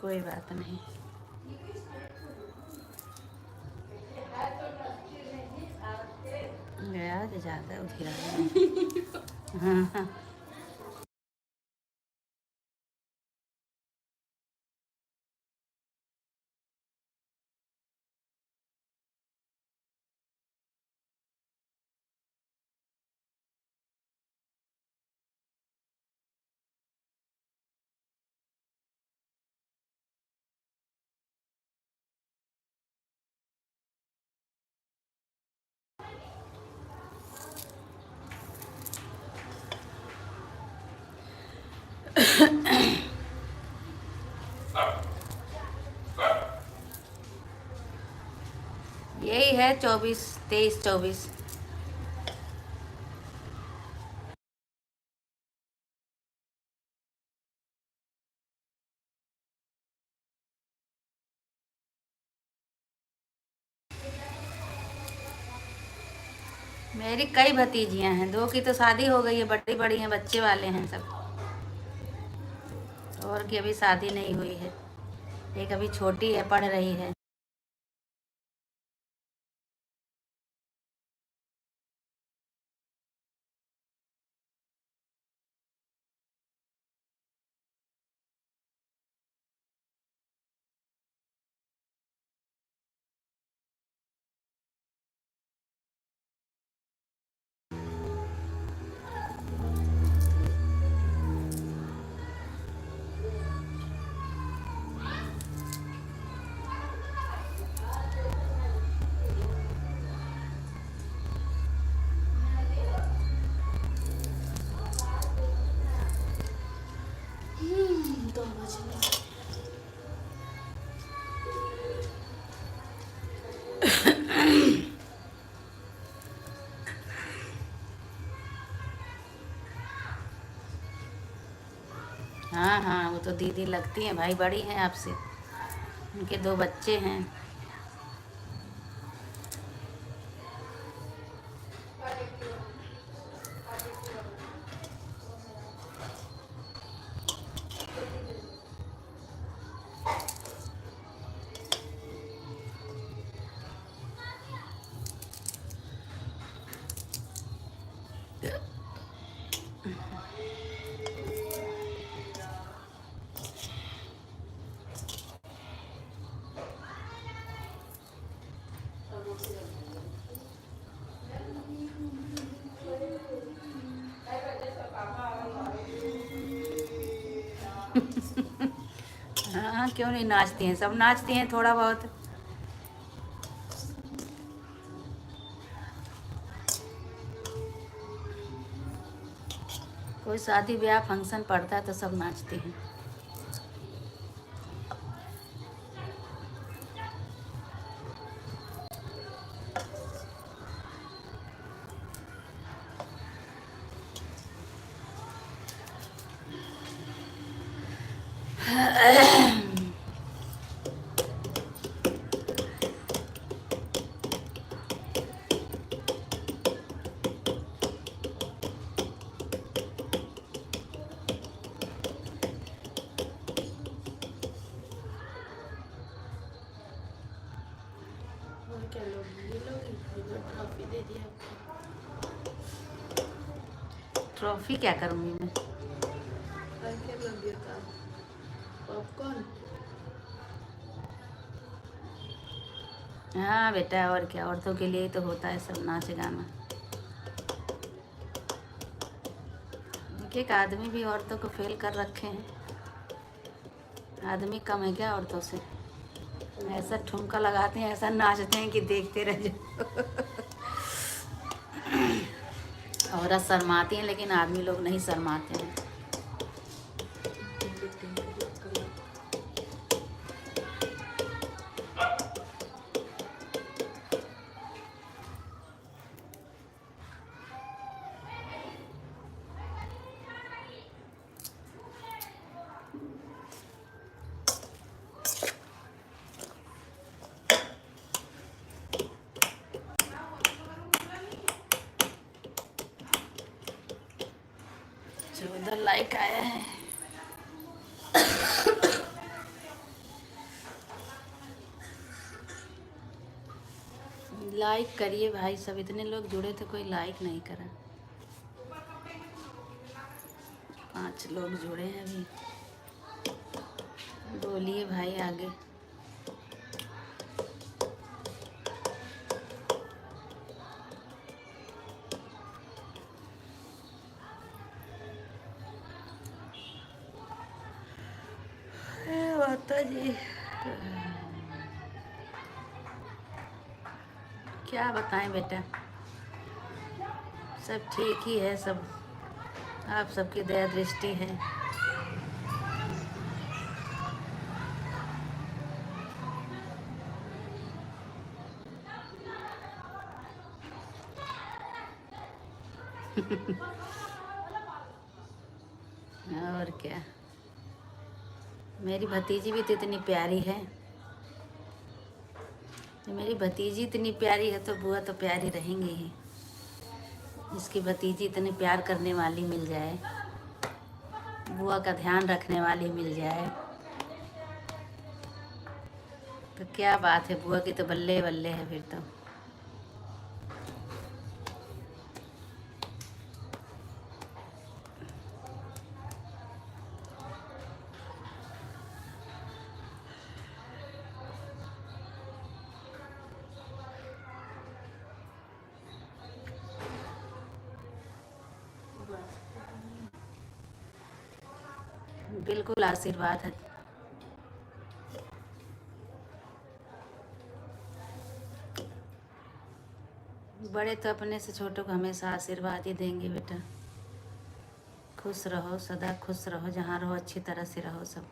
कोई बात नहीं। गया तो ज़्यादा उधर। हाँ हाँ। यही है 24, 23, 24। मेरी कई भतीजियां हैं, 2 की तो शादी हो गई है, बड़ी बड़ी हैं, बच्चे वाले हैं सब। और की अभी शादी नहीं हुई है। एक अभी छोटी है, पढ़ रही है। तो बजे हाँ, वो तो दीदी लगती हैं भाई, बड़ी हैं आपसे। उनके 2 बच्चे हैं। हाँ, क्यों नहीं नाचती हैं, सब नाचती हैं थोड़ा बहुत। कोई शादी ब्याह फंक्शन पड़ता है तो सब नाचती हैं। और क्या लोगी, ये लोगी, ये लो ट्रॉफी दे दिया आपको। ट्रॉफी क्या करूँगी मैं? और क्या लोगी का पॉपकॉर्न। हाँ बेटा, और क्या, औरतों के लिए ही तो होता है सब नाच गाना। एक आदमी भी औरतों को फेल कर रखे हैं। आदमी कम है क्या औरतों से? ऐसा ठुमका लगाते हैं, ऐसा नाचते हैं कि देखते रह जाओ। औरत शर्माती हैं, लेकिन आदमी लोग नहीं शर्माते हैं। चलो, उधर लाइक आया है। लाइक करिए भाई, सब इतने लोग जुड़े थे, कोई लाइक नहीं करा। 5 लोग जुड़े हैं अभी। बोलिए भाई आगे। माता जी, क्या बताएं बेटा, सब ठीक ही है सब। आप सबकी दया दृष्टि है। और क्या, मेरी भतीजी भी तो इतनी प्यारी है। मेरी भतीजी इतनी प्यारी है तो बुआ तो प्यारी रहेंगी ही। जिसकी भतीजी इतनी प्यार करने वाली मिल जाए, बुआ का ध्यान रखने वाली मिल जाए, तो क्या बात है। बुआ की तो बल्ले बल्ले है फिर तो। बिल्कुल आशीर्वाद है। बड़े तो अपने से छोटों को हमेशा आशीर्वाद ही देंगे बेटा। खुश रहो, सदा खुश रहो, जहाँ रहो अच्छी तरह से रहो सब।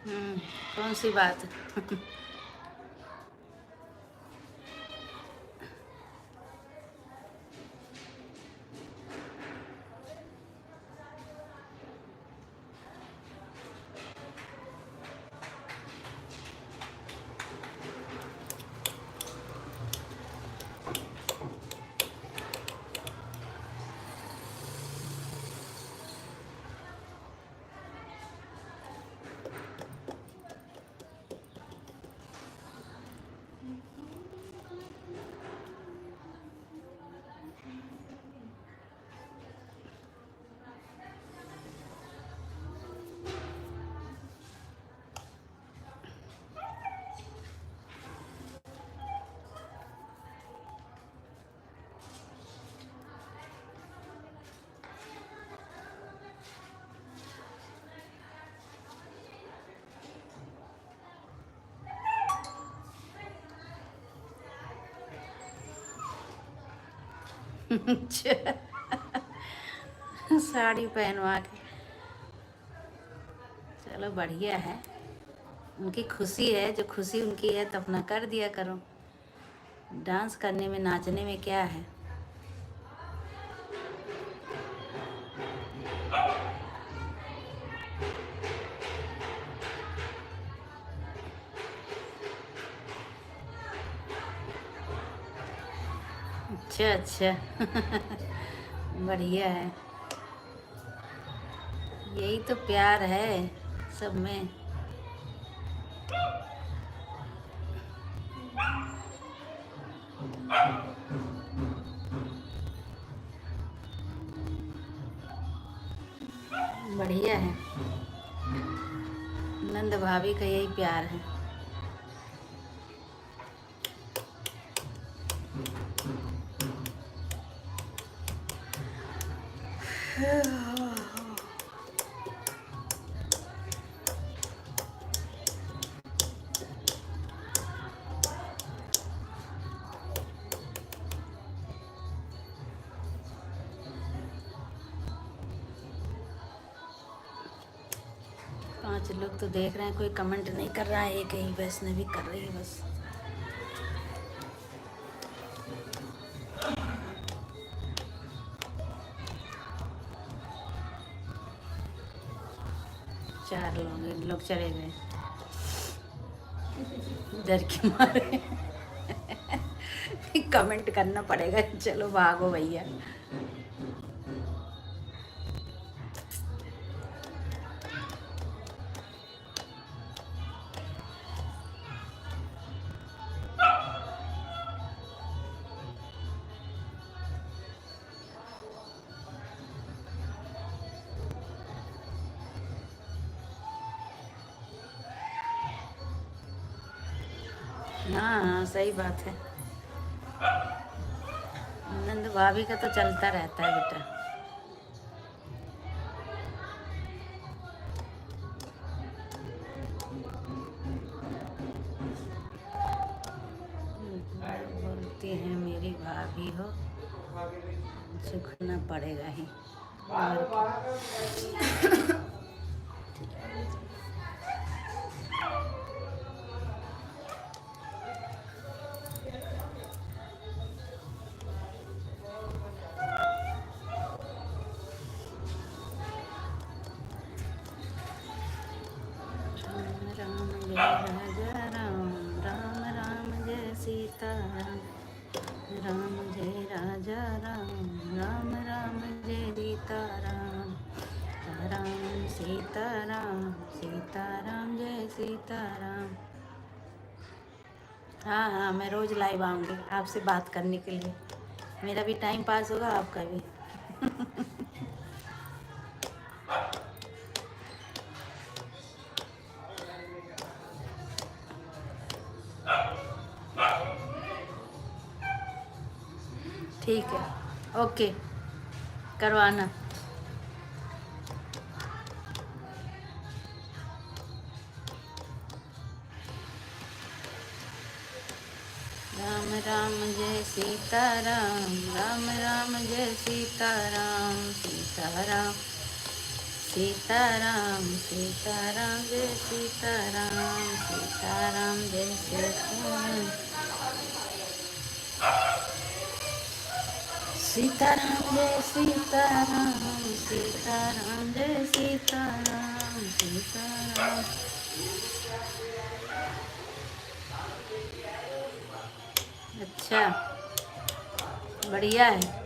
कौन सी बात? अच्छा, साड़ी पहनवा के। चलो बढ़िया है, उनकी खुशी है, जो खुशी उनकी है तो अपना कर दिया करो। डांस करने में, नाचने में क्या है? अच्छा अच्छा। बढ़िया है, यही तो प्यार है सब में। बढ़िया है, नंद भाभी का यही प्यार है। पांच लोग तो देख रहे हैं, कोई कमेंट नहीं कर रहा है, एक ही वैष्णवी कर रही है बस। चार लोग चले गए डर के मारे। कमेंट करना पड़ेगा, चलो भागो भैया। हाँ हाँ सही बात है, नंद भाभी का तो चलता रहता है बेटा। बोलती हैं मेरी भाभी हो, झुकना पड़ेगा ही। राम जय राजा राम, राम राम जय सीता राम, राम जय राजा राम, राम राम जय सीता राम, राम सीता राम जय सीता राम। हाँ हाँ, मैं रोज़ लाइव आऊँगी आपसे बात करने के लिए, मेरा भी टाइम पास होगा, आपका भी। ठीक है, ओके, करवाना। राम राम जय सीता राम, राम राम जय सीता राम, सीता राम सीताराम सीताराम जय सीताराम सीताराम जय सीताराम सीताराम जय सीताराम सीताराम जय सीताराम सीताराम। अच्छा, बढ़िया है।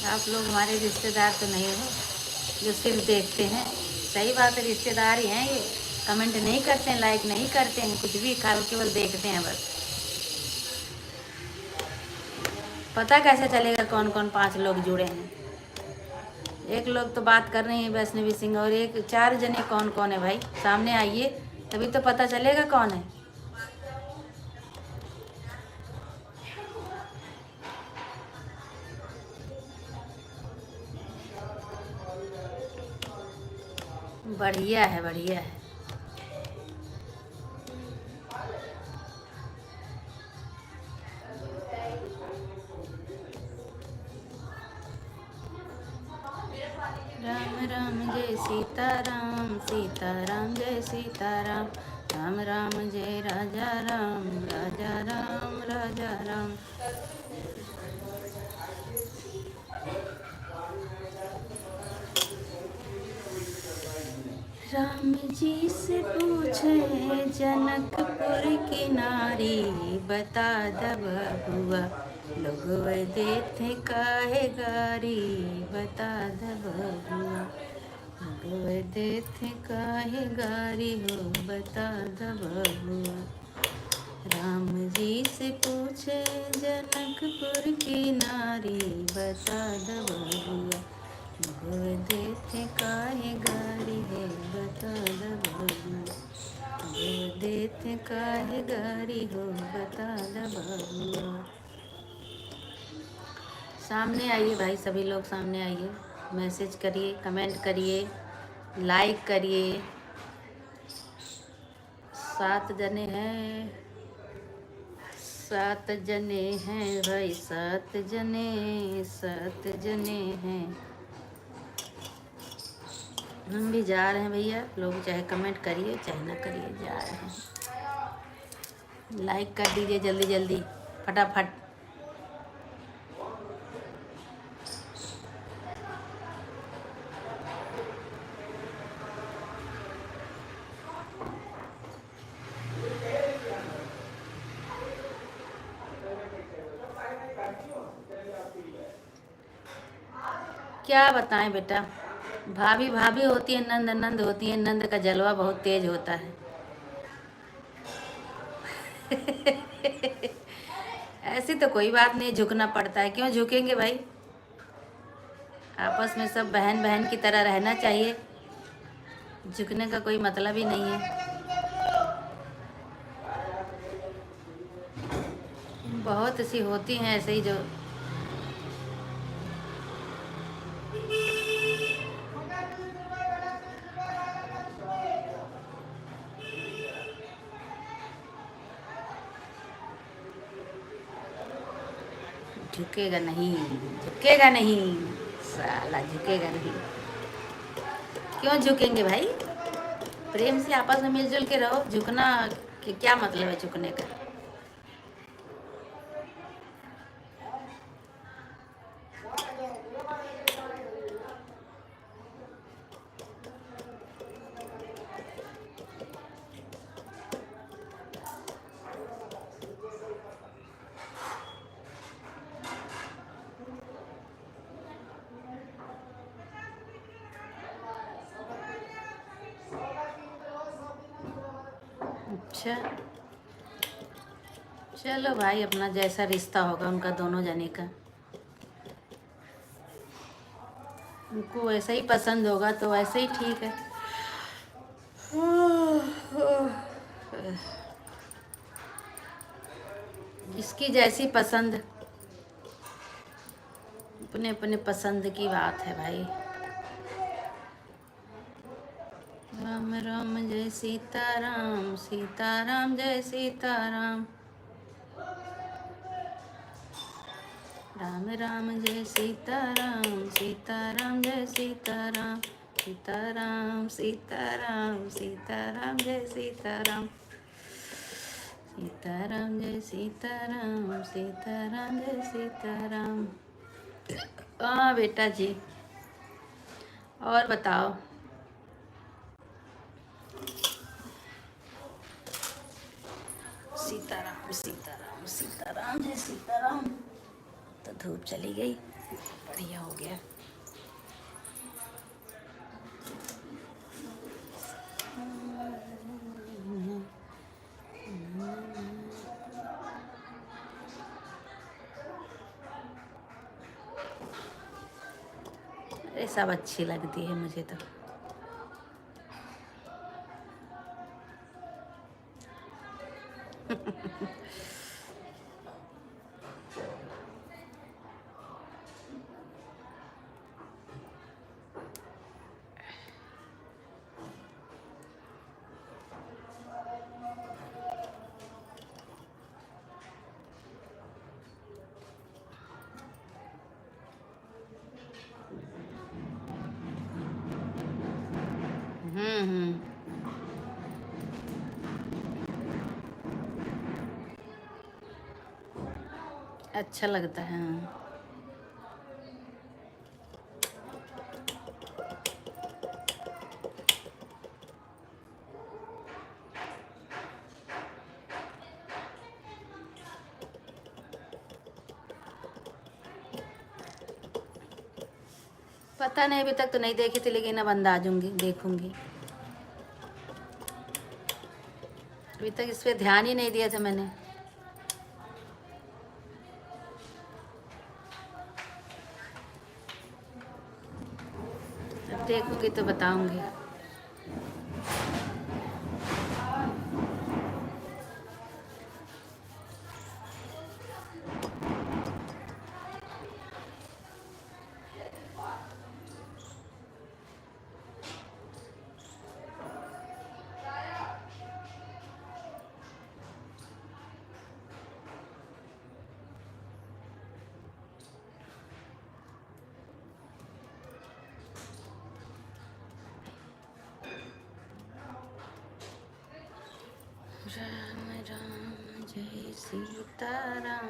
आप लोग हमारे रिश्तेदार तो नहीं हो जो सिर्फ देखते हैं। सही बात है, रिश्तेदार ही हैं ये। कमेंट नहीं करते हैं, लाइक नहीं करते हैं, कुछ भी केवल देखते हैं बस। पता कैसे चलेगा कौन कौन 5 लोग जुड़े हैं? एक लोग तो बात कर रही हैं वैष्णवी सिंह, और एक 4 जने कौन कौन है भाई? सामने आइए तभी तो पता चलेगा कौन है। बढ़िया है, बढ़िया है। राम राम जय सीताराम सीताराम जय सीताराम राम राम जय राजा राम राजा राम राजा राम। राम जी से पूछे जनकपुर की नारी, बता द बबुआ लोग देते काहे गारी, बता द बबुआ लोग देते काहे गारी हो, बता द बबुआ। राम जी से पूछे जनकपुर की नारी, बता द बबुआ लोग देते काहे गारी है, बता द बबुआ लोग देते काहे गारी हो, बता द बबुआ। सामने आइए भाई, सभी लोग सामने आइए, मैसेज करिए, कमेंट करिए, लाइक करिए। 7 जने हैं, 7 जने हैं भाई, 7 जने हैं। हम भी जा रहे हैं भैया, लोग चाहे कमेंट करिए चाहे ना करिए, जा रहे हैं। लाइक कर दीजिए जल्दी जल्दी फटाफट। क्या बताएं बेटा, भाभी भाभी होती है, नंद नंद होती है, नंद का जलवा बहुत तेज होता है। ऐसी तो कोई बात नहीं, झुकना पड़ता है। क्यों झुकेंगे भाई? आपस में सब बहन बहन की तरह रहना चाहिए, झुकने का कोई मतलब ही नहीं है। बहुत सी होती हैं ऐसे ही जो झुकेगा नहीं, झुकेगा नहीं, साला झुकेगा नहीं। क्यों झुकेंगे भाई? प्रेम से आपस में मिलजुल के रहो। झुकना कि क्या मतलब है झुकने का? अच्छा, चलो भाई, अपना जैसा रिश्ता होगा उनका दोनों जने का, उनको वैसा ही पसंद होगा तो वैसे ही ठीक है। इसकी जैसी पसंद, अपने अपने पसंद की बात है भाई। राम राम जय सीताराम, सीताराम जय सीताराम, राम राम जय सीताराम, सीताराम जय सीताराम, सीताराम सीताराम, सीताराम जय सीताराम, सीताराम जय सीताराम, सीताराम जय सीताराम। हाँ बेटा जी, और बताओ। सीताराम सीताराम, सीताराम जय सीताराम। तो धूप चली गई, बढ़िया हो गया। ये सब अच्छी लगती है मुझे तो। हम्म। अच्छा लगता है हाँ। पता नहीं, अभी तक तो नहीं देखी थी, लेकिन अब अंदाजूंगी, देखूंगी। अभी तक इस पे ध्यान ही नहीं दिया था मैंने। अब देखूंगी तो बताऊंगी। राम राम जय सीताराम,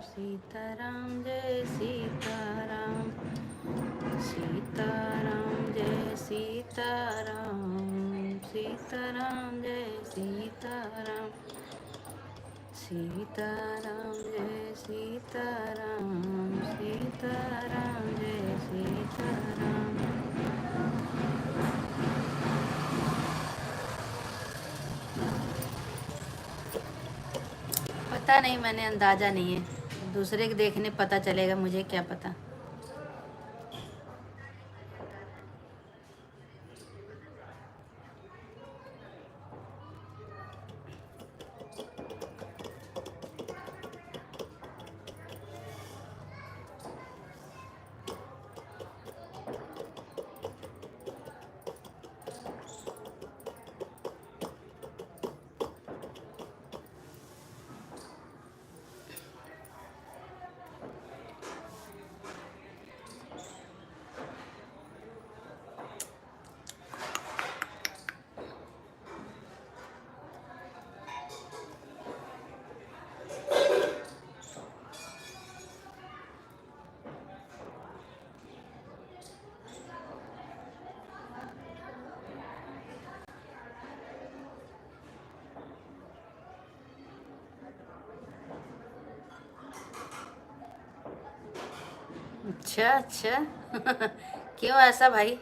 सीताराम जय सीताराम, सीताराम जय सीताराम, सीताराम जय सीताराम, सीताराम जय सीताराम, सीताराम जय सीताराम। पता नहीं, मैंने अंदाज़ा नहीं है, दूसरे के देखने पता चलेगा, मुझे क्या पता। अच्छा अच्छा। क्यों ऐसा भाई,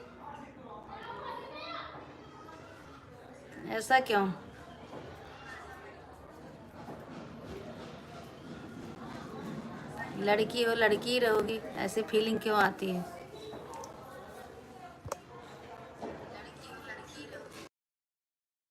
ऐसा क्यों? लड़की हो, लड़की ही रहोगी, ऐसे फीलिंग क्यों आती है?